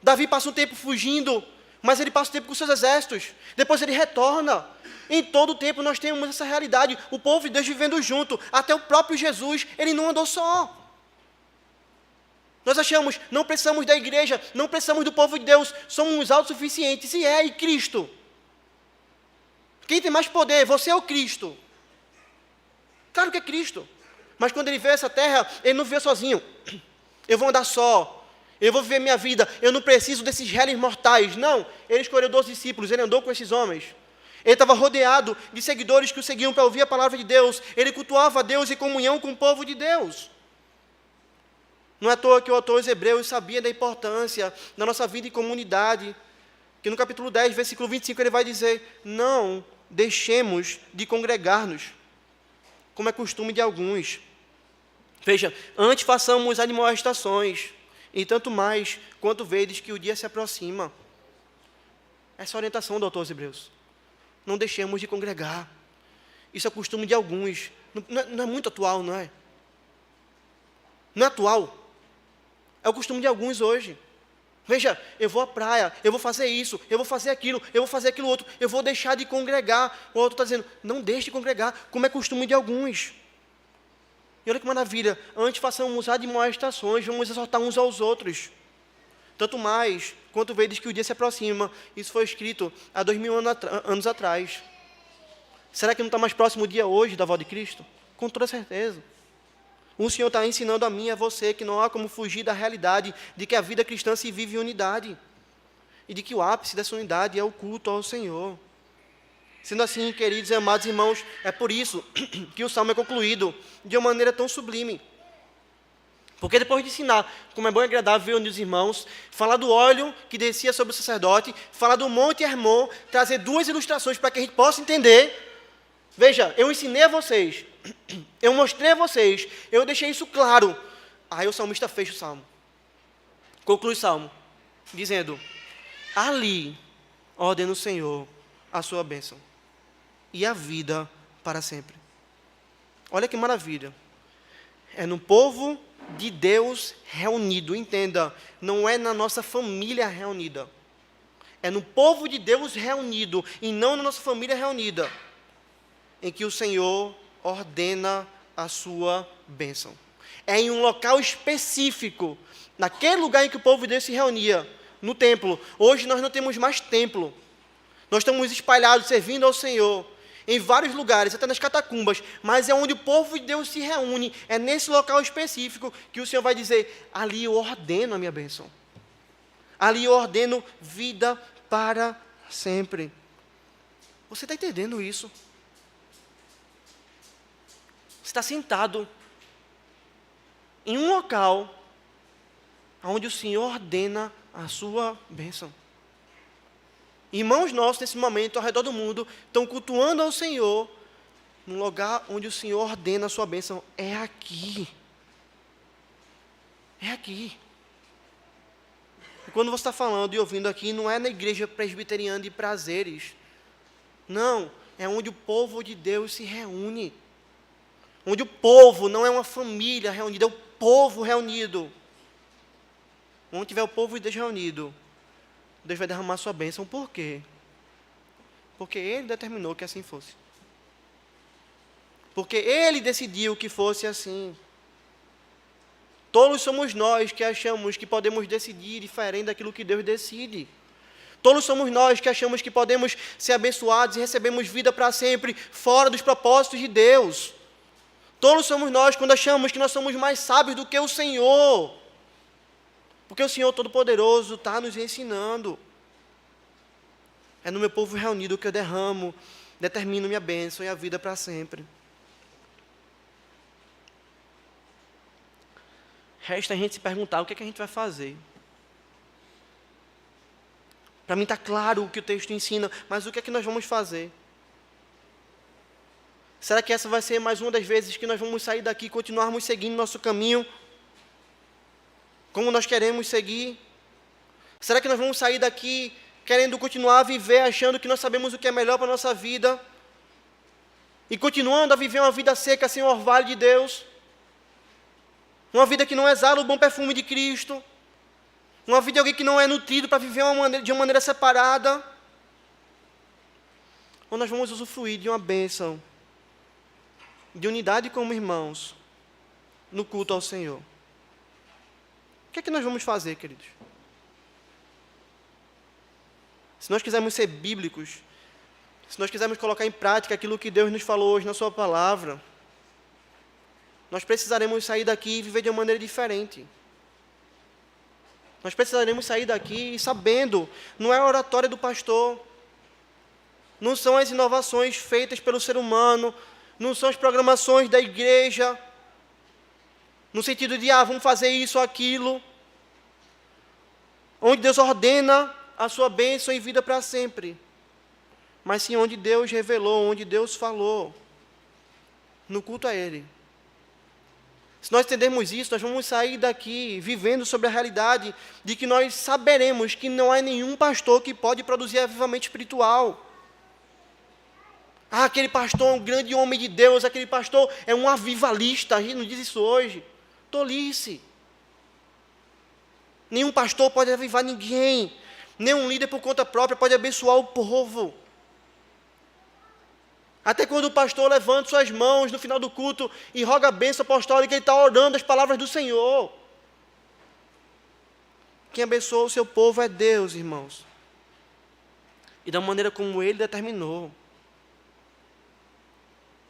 Speaker 1: Davi passa um tempo fugindo, mas ele passa o tempo com seus exércitos, depois ele retorna. Em todo o tempo nós temos essa realidade, o povo de Deus vivendo junto, até o próprio Jesus, ele não andou só. Nós achamos, não precisamos da igreja, não precisamos do povo de Deus, somos autossuficientes, e Cristo? Quem tem mais poder, você ou Cristo? Claro que é Cristo, mas quando ele veio a essa terra, ele não veio sozinho, eu vou andar só, eu vou viver minha vida, eu não preciso desses réis mortais, não, ele escolheu 12 discípulos, ele andou com esses homens, ele estava rodeado de seguidores que o seguiam para ouvir a palavra de Deus, ele cultuava a Deus em comunhão com o povo de Deus. Não é à toa que o autor aos Hebreus sabia da importância da nossa vida em comunidade, que no capítulo 10, versículo 25, ele vai dizer, não deixemos de congregar-nos, como é costume de alguns. Veja, antes façamos admoestações, e tanto mais, quanto vedes que o dia se aproxima. Essa é a orientação do autor aos Hebreus. Não deixemos de congregar. Isso é costume de alguns. Não é muito atual, não é? Não é atual. É o costume de alguns hoje. Veja, eu vou à praia, eu vou fazer isso, eu vou fazer aquilo, eu vou fazer aquilo outro, eu vou deixar de congregar. O outro está dizendo, não deixe de congregar, como é costume de alguns. E olha que maravilha, antes façamos admoestações, vamos exortar uns aos outros. Tanto mais, quanto vedes que o dia se aproxima. Isso foi escrito há 2000 anos atrás. Será que não está mais próximo o dia hoje da volta de Cristo? Com toda certeza. O Senhor está ensinando a mim e a você que não há como fugir da realidade de que a vida cristã se vive em unidade. E de que o ápice dessa unidade é o culto ao Senhor. Sendo assim, queridos e amados irmãos, é por isso que o Salmo é concluído de uma maneira tão sublime. Porque depois de ensinar como é bom e agradável ver os irmãos, falar do óleo que descia sobre o sacerdote, falar do Monte Hermon, trazer duas ilustrações para que a gente possa entender. Veja, eu ensinei a vocês, eu mostrei a vocês, eu deixei isso claro. Aí o salmista fecha o salmo, conclui o salmo, dizendo, ali ordena o Senhor a sua bênção e a vida para sempre. Olha que maravilha. É no povo de Deus reunido, entenda, não é na nossa família reunida, é no povo de Deus reunido, e não na nossa família reunida, em que o Senhor ordena a sua bênção. É em um local específico, naquele lugar em que o povo de Deus se reunia, no templo. Hoje nós não temos mais templo, Nós estamos espalhados, servindo ao Senhor, em vários lugares, até nas catacumbas, mas é onde o povo de Deus se reúne, é nesse local específico que o Senhor vai dizer, ali eu ordeno a minha bênção. Ali eu ordeno vida para sempre. Você está entendendo isso? Você está sentado em um local onde o Senhor ordena a sua bênção. Irmãos nossos, nesse momento, ao redor do mundo, estão cultuando ao Senhor, no lugar onde o Senhor ordena a sua bênção. É aqui. É aqui. E quando você está falando e ouvindo aqui, não é na igreja presbiteriana de prazeres. Não, é onde o povo de Deus se reúne. Onde o povo não é uma família reunida, é o povo reunido. Onde tiver o povo de Deus reunido, Deus vai derramar sua bênção. Por quê? Porque Ele determinou que assim fosse. Porque Ele decidiu que fosse assim. Tolos somos nós que achamos que podemos decidir diferente daquilo que Deus decide. Tolos somos nós que achamos que podemos ser abençoados e recebemos vida para sempre, fora dos propósitos de Deus. Tolos somos nós quando achamos que nós somos mais sábios do que o Senhor. Porque o Senhor Todo-Poderoso está nos ensinando. É no meu povo reunido que eu derramo, determino minha bênção e a vida para sempre. Resta a gente se perguntar o que é que a gente vai fazer. Para mim está claro o que o texto ensina, mas o que é que nós vamos fazer? Será que essa vai ser mais uma das vezes que nós vamos sair daqui e continuarmos seguindo nosso caminho como nós queremos seguir? Será que nós vamos sair daqui querendo continuar a viver, achando que nós sabemos o que é melhor para a nossa vida? E continuando a viver uma vida seca sem o orvalho de Deus? Uma vida que não exala o bom perfume de Cristo? Uma vida de alguém que não é nutrido para viver de uma maneira separada? Ou nós vamos usufruir de uma bênção, de unidade como irmãos, no culto ao Senhor? O que é que nós vamos fazer, queridos? Se nós quisermos ser bíblicos, se nós quisermos colocar em prática aquilo que Deus nos falou hoje na sua palavra, nós precisaremos sair daqui e viver de uma maneira diferente. Nós precisaremos sair daqui sabendo, não é a oratória do pastor, não são as inovações feitas pelo ser humano, não são as programações da igreja, no sentido de, vamos fazer isso ou aquilo, onde Deus ordena a sua bênção e vida para sempre, mas sim onde Deus revelou, onde Deus falou, no culto a Ele. Se nós entendermos isso, nós vamos sair daqui vivendo sobre a realidade de que nós saberemos que não há nenhum pastor que pode produzir avivamento espiritual. Aquele pastor é um grande homem de Deus, aquele pastor é um avivalista, a gente não diz isso hoje. Tolice. Nenhum pastor pode avivar ninguém, nenhum líder por conta própria pode abençoar o povo. Até quando o pastor levanta suas mãos no final do culto e roga a bênção apostólica, ele está orando as palavras do Senhor. Quem abençoa o seu povo é Deus, irmãos. E da maneira como Ele determinou.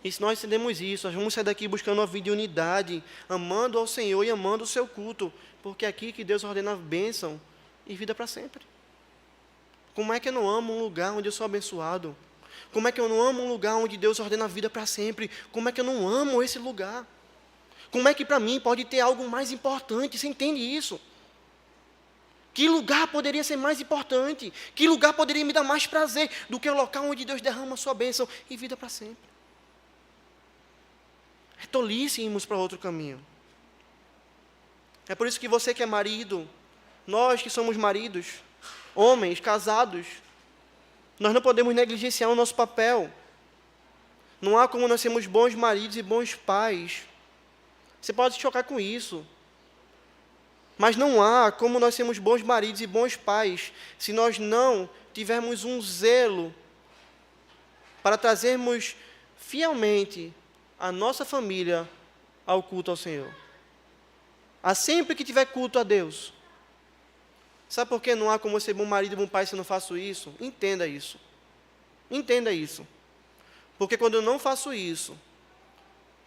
Speaker 1: E se nós entendemos isso, nós vamos sair daqui buscando uma vida de unidade, amando ao Senhor e amando o seu culto, porque é aqui que Deus ordena a bênção e vida para sempre. Como é que eu não amo um lugar onde eu sou abençoado? Como é que eu não amo um lugar onde Deus ordena a vida para sempre? Como é que eu não amo esse lugar? Como é que para mim pode ter algo mais importante? Você entende isso? Que lugar poderia ser mais importante? Que lugar poderia me dar mais prazer do que o local onde Deus derrama a sua bênção e vida para sempre? É tolice irmos para outro caminho. É por isso que você que é marido, nós que somos maridos, homens, casados, nós não podemos negligenciar o nosso papel. Não há como nós sermos bons maridos e bons pais. Você pode se chocar com isso. Mas não há como nós sermos bons maridos e bons pais se nós não tivermos um zelo para trazermos fielmente a nossa família ao culto ao Senhor. Sempre que tiver culto a Deus. Sabe por que não há como ser bom marido e bom pai se eu não faço isso? Entenda isso. Entenda isso. Porque quando eu não faço isso,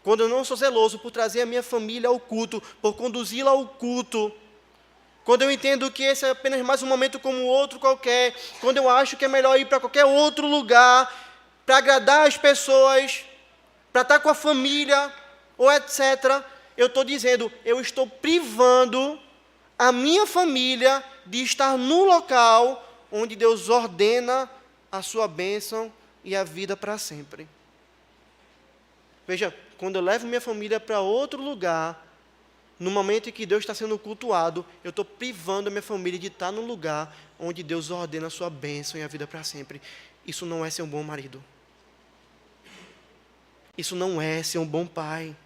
Speaker 1: quando eu não sou zeloso por trazer a minha família ao culto, por conduzi-la ao culto, quando eu entendo que esse é apenas mais um momento como outro qualquer, quando eu acho que é melhor ir para qualquer outro lugar, para agradar as pessoas, para estar com a família, ou etc., eu estou dizendo, eu estou privando a minha família de estar no local onde Deus ordena a sua bênção e a vida para sempre. Veja, quando eu levo minha família para outro lugar, no momento em que Deus está sendo cultuado, eu estou privando a minha família de estar no lugar onde Deus ordena a sua bênção e a vida para sempre. Isso não é ser um bom marido. Isso não é ser um bom pai.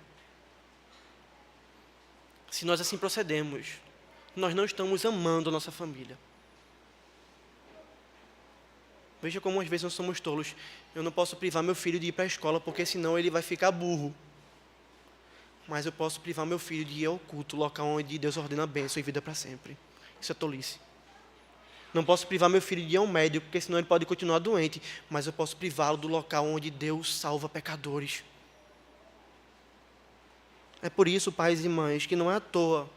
Speaker 1: Se nós assim procedemos, nós não estamos amando a nossa família. Veja como às vezes nós somos tolos. Eu não posso privar meu filho de ir para a escola, porque senão ele vai ficar burro. Mas eu posso privar meu filho de ir ao culto, local onde Deus ordena a bênção e vida para sempre. Isso é tolice. Não posso privar meu filho de ir ao médico, porque senão ele pode continuar doente. Mas eu posso privá-lo do local onde Deus salva pecadores. É por isso, pais e mães, que não é à toa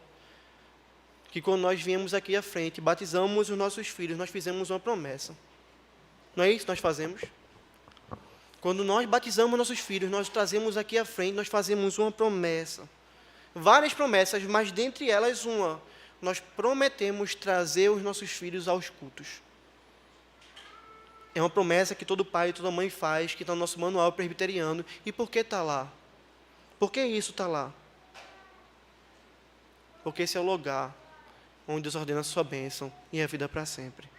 Speaker 1: que quando nós viemos aqui à frente, batizamos os nossos filhos, nós fizemos uma promessa. Não é isso que nós fazemos? Quando nós batizamos nossos filhos, nós trazemos aqui à frente, nós fazemos uma promessa. Várias promessas, mas dentre elas uma. Nós prometemos trazer os nossos filhos aos cultos. É uma promessa que todo pai e toda mãe faz, que está no nosso manual presbiteriano. E por que está lá? Por que isso está lá? Porque esse é o lugar onde Deus ordena a sua bênção e a vida para sempre.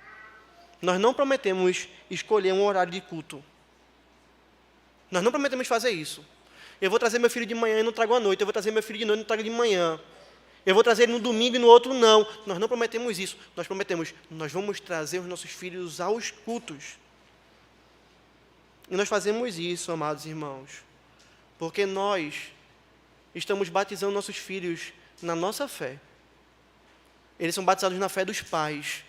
Speaker 1: Nós não prometemos escolher um horário de culto. Nós não prometemos fazer isso. Eu vou trazer meu filho de manhã e não trago à noite. Eu vou trazer meu filho de noite e não trago de manhã. Eu vou trazer ele no domingo e no outro não. Nós não prometemos isso. Nós prometemos, nós vamos trazer os nossos filhos aos cultos. E nós fazemos isso, amados irmãos, porque nós estamos batizando nossos filhos na nossa fé. Eles são batizados na fé dos pais.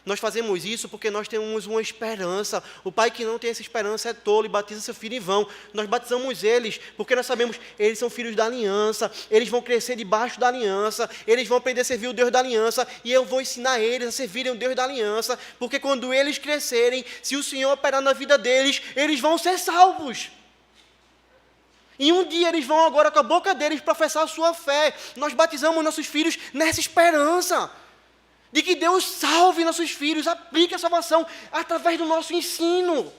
Speaker 1: Nós fazemos isso porque nós temos uma esperança. O pai que não tem essa esperança é tolo e batiza seu filho em vão. Nós batizamos eles porque nós sabemos que eles são filhos da aliança, eles vão crescer debaixo da aliança, eles vão aprender a servir o Deus da aliança, e eu vou ensinar eles a servirem o Deus da aliança, porque quando eles crescerem, se o Senhor operar na vida deles, eles vão ser salvos. E um dia eles vão agora com a boca deles professar a sua fé. Nós batizamos nossos filhos nessa esperança de que Deus salve nossos filhos, aplique a salvação através do nosso ensino.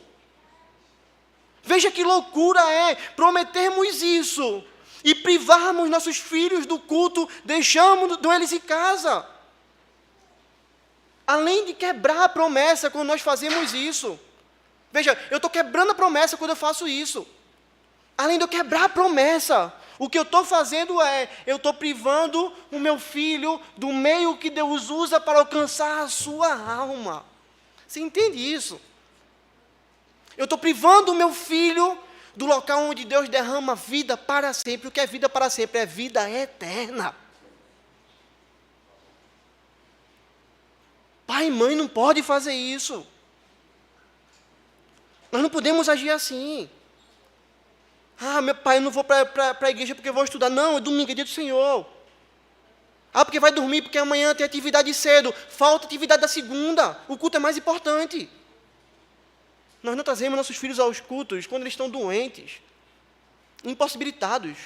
Speaker 1: Veja que loucura é prometermos isso e privarmos nossos filhos do culto, deixamos eles em casa. Além de quebrar a promessa quando nós fazemos isso. Veja, eu estou quebrando a promessa quando eu faço isso. Além de eu quebrar a promessa, o que eu estou fazendo eu estou privando o meu filho do meio que Deus usa para alcançar a sua alma. Você entende isso? Eu estou privando o meu filho do local onde Deus derrama vida para sempre. O que é vida para sempre? É vida eterna. Pai e mãe não pode fazer isso. Nós não podemos agir assim. Ah, meu pai, eu não vou para a igreja porque eu vou estudar. Não, é domingo, é dia do Senhor. Ah, porque vai dormir porque amanhã tem atividade cedo. Falta atividade da segunda. O culto é mais importante. Nós não trazemos nossos filhos aos cultos quando eles estão doentes, impossibilitados.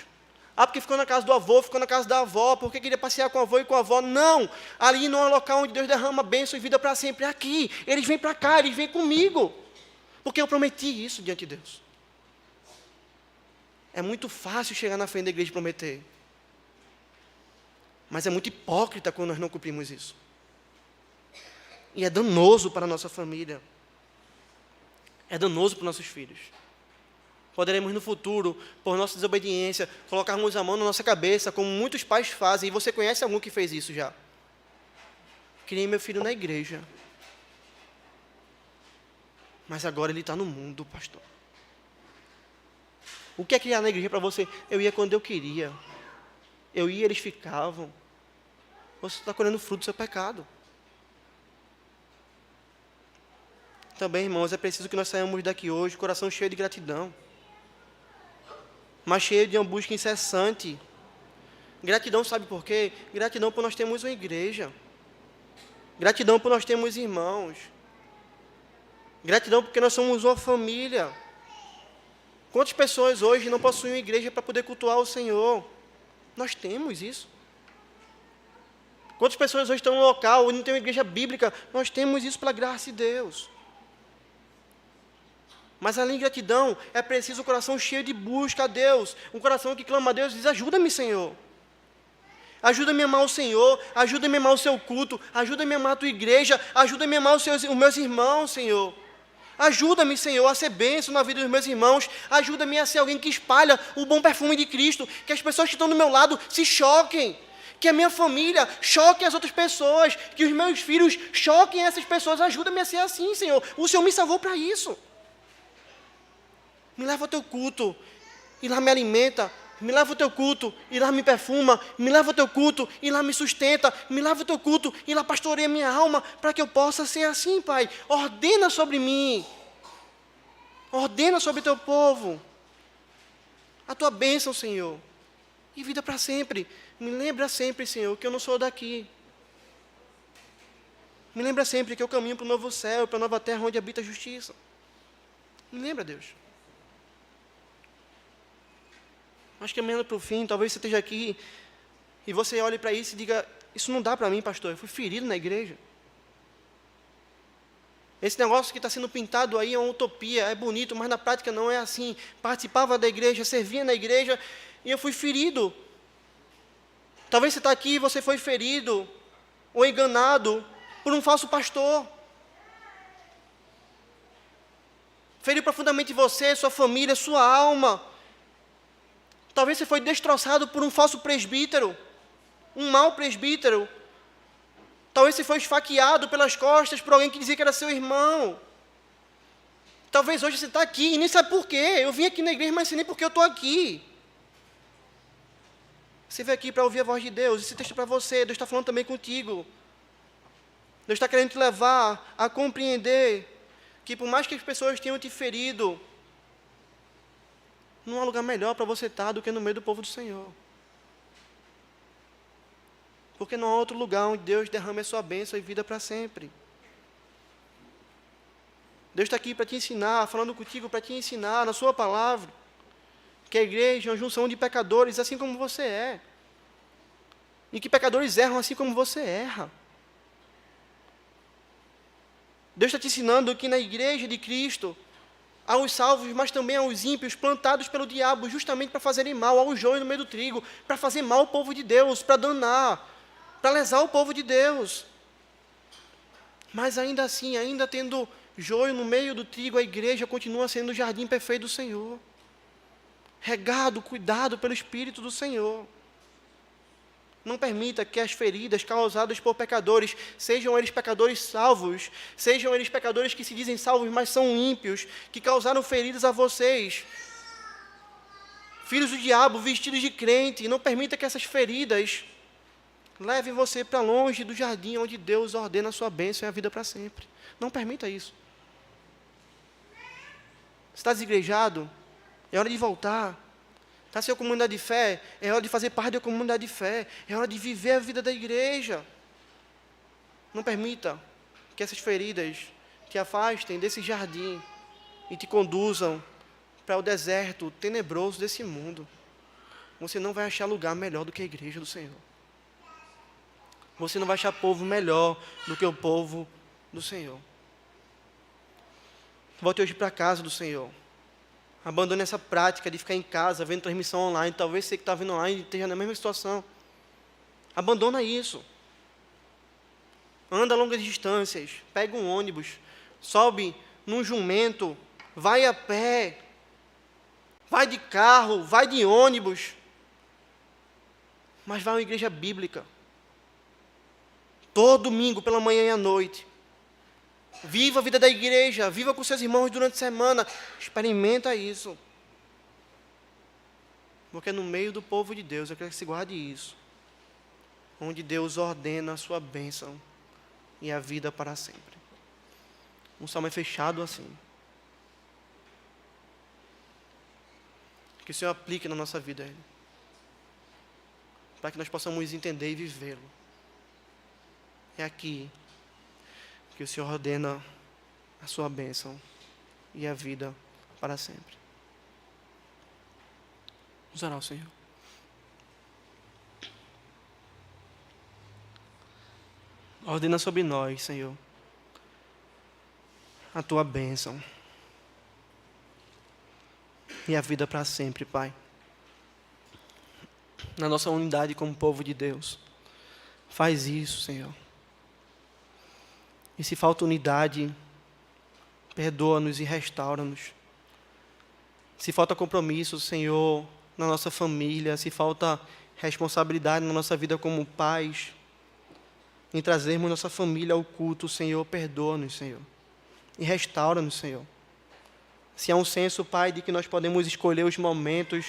Speaker 1: Ah, porque ficou na casa do avô, ficou na casa da avó, porque queria passear com o avô e com a avó. Não, ali não é um local onde Deus derrama bênção e vida para sempre. É aqui, eles vêm para cá, eles vêm comigo. Porque eu prometi isso diante de Deus. É muito fácil chegar na frente da igreja e prometer. Mas é muito hipócrita quando nós não cumprimos isso. E é danoso para a nossa família. É danoso para os nossos filhos. Poderemos no futuro, por nossa desobediência, colocarmos a mão na nossa cabeça, como muitos pais fazem. E você conhece algum que fez isso já? Criei meu filho na igreja. Mas agora ele está no mundo, pastor. O que é criar na igreja para você? Eu ia quando eu queria. Eu ia, eles ficavam. Você está colhendo fruto do seu pecado. Também, irmãos, é preciso que nós saiamos daqui hoje, coração cheio de gratidão, mas cheio de uma busca incessante. Gratidão, sabe por quê? Gratidão por nós termos uma igreja. Gratidão por nós termos irmãos. Gratidão porque nós somos uma família. Quantas pessoas hoje não possuem uma igreja para poder cultuar o Senhor? Nós temos isso. Quantas pessoas hoje estão no local e não tem uma igreja bíblica? Nós temos isso pela graça de Deus. Mas além de gratidão, é preciso um coração cheio de busca a Deus. Um coração que clama a Deus e diz, ajuda-me, Senhor. Ajuda-me a amar o Senhor, ajuda-me a amar o seu culto, ajuda-me a amar a tua igreja, ajuda-me a amar os meus irmãos, Senhor. Ajuda-me, Senhor, a ser bênção na vida dos meus irmãos, ajuda-me a ser alguém que espalha o bom perfume de Cristo, que as pessoas que estão do meu lado se choquem, que a minha família choque as outras pessoas, que os meus filhos choquem essas pessoas, ajuda-me a ser assim, Senhor. O Senhor me salvou para isso. Me leva ao teu culto e lá me alimenta. Me leva ao teu culto e lá me perfuma. Me leva ao teu culto e lá me sustenta. Me leva ao teu culto e lá pastoreia minha alma para que eu possa ser assim, Pai. Ordena sobre mim. Ordena sobre o teu povo a tua bênção, Senhor. E vida para sempre. Me lembra sempre, Senhor, que eu não sou daqui. Me lembra sempre que eu caminho para o novo céu, para a nova terra onde habita a justiça. Me lembra, Deus. Mas caminhando para o fim, talvez você esteja aqui e você olhe para isso e diga, isso não dá para mim, pastor, eu fui ferido na igreja. Esse negócio que está sendo pintado aí é uma utopia, é bonito, mas na prática não é assim. Participava da igreja, servia na igreja e eu fui ferido. Talvez você está aqui e você foi ferido ou enganado por um falso pastor. Feriu profundamente você, sua família, sua alma. Talvez você foi destroçado por um falso presbítero, um mau presbítero. Talvez você foi esfaqueado pelas costas por alguém que dizia que era seu irmão. Talvez hoje você está aqui e nem sabe por quê. Eu vim aqui na igreja, mas sei nem por que eu estou aqui. Você veio aqui para ouvir a voz de Deus. Esse texto é para você. Deus está falando também contigo. Deus está querendo te levar a compreender que por mais que as pessoas tenham te ferido, não há lugar melhor para você estar do que no meio do povo do Senhor. Porque não há outro lugar onde Deus derrame a sua bênção e vida para sempre. Deus está aqui para te ensinar, falando contigo para te ensinar na sua palavra, que a igreja é uma junção de pecadores, assim como você é. E que pecadores erram assim como você erra. Deus está te ensinando que na igreja de Cristo, há os salvos, mas também há os ímpios, plantados pelo diabo, justamente para fazerem mal, ao joio no meio do trigo, para fazer mal ao povo de Deus, para danar, para lesar o povo de Deus. Mas ainda assim, ainda tendo joio no meio do trigo, a igreja continua sendo o jardim perfeito do Senhor, regado, cuidado pelo Espírito do Senhor. Não permita que as feridas causadas por pecadores, sejam eles pecadores salvos, sejam eles pecadores que se dizem salvos, mas são ímpios, que causaram feridas a vocês, filhos do diabo, vestidos de crente. Não permita que essas feridas levem você para longe do jardim onde Deus ordena a sua bênção e a vida para sempre. Não permita isso. Você está desigrejado? É hora de voltar. Está sem a comunidade de fé? É hora de fazer parte da comunidade de fé. É hora de viver a vida da igreja. Não permita que essas feridas te afastem desse jardim e te conduzam para o deserto tenebroso desse mundo. Você não vai achar lugar melhor do que a igreja do Senhor. Você não vai achar povo melhor do que o povo do Senhor. Volte hoje para a casa do Senhor. Abandone essa prática de ficar em casa, vendo transmissão online. Talvez você que está vendo online esteja na mesma situação. Abandona isso. Anda longas distâncias. Pega um ônibus. Sobe num jumento. Vai a pé. Vai de carro. Vai de ônibus. Mas vai a uma igreja bíblica. Todo domingo, pela manhã e à noite. Viva a vida da igreja, viva com seus irmãos durante a semana, experimenta isso. Porque no meio do povo de Deus, eu quero que se guarde isso, onde Deus ordena a sua bênção e a vida para sempre. um salmo é fechado assim. Que o Senhor aplique na nossa vida ele, para que nós possamos entender e vivê-lo. É aqui que o Senhor ordena a sua bênção e a vida para sempre. Vamos orar ao Senhor. Ordena sobre nós, Senhor, a tua bênção e a vida para sempre, Pai. Na nossa unidade como povo de Deus. Faz isso, Senhor. E se falta unidade, perdoa-nos e restaura-nos. Se falta compromisso, Senhor, na nossa família, se falta responsabilidade na nossa vida como pais, em trazermos nossa família ao culto, Senhor, perdoa-nos, Senhor. E restaura-nos, Senhor. Se há um senso, Pai, de que nós podemos escolher os momentos,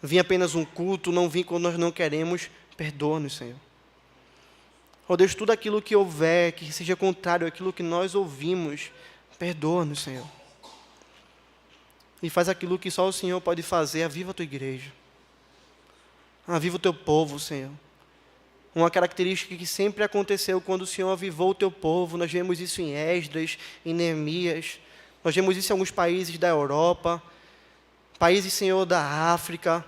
Speaker 1: vir apenas um culto, não vir quando nós não queremos, perdoa-nos, Senhor. Ó Deus, tudo aquilo que houver, que seja contrário àquilo que nós ouvimos, perdoa-nos, Senhor. E faz aquilo que só o Senhor pode fazer, aviva a tua igreja. Aviva o teu povo, Senhor. Uma característica que sempre aconteceu quando o Senhor avivou o teu povo, nós vemos isso em Esdras, em Neemias, nós vemos isso em alguns países da Europa, países, Senhor, da África.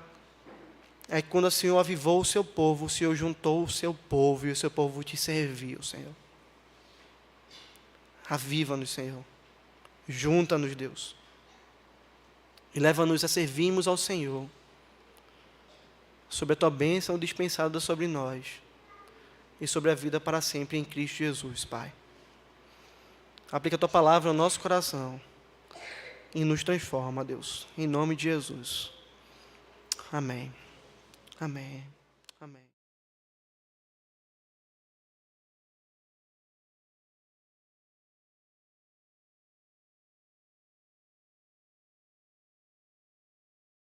Speaker 1: É que quando o Senhor avivou o seu povo, o Senhor juntou o seu povo e o seu povo te serviu, Senhor. Aviva-nos, Senhor. Junta-nos, Deus. E leva-nos a servirmos ao Senhor. Sobre a tua bênção dispensada sobre nós. E sobre a vida para sempre em Cristo Jesus, Pai. Aplica a tua palavra no nosso coração. E nos transforma, Deus. Em nome de Jesus. Amém. Amém. Amém.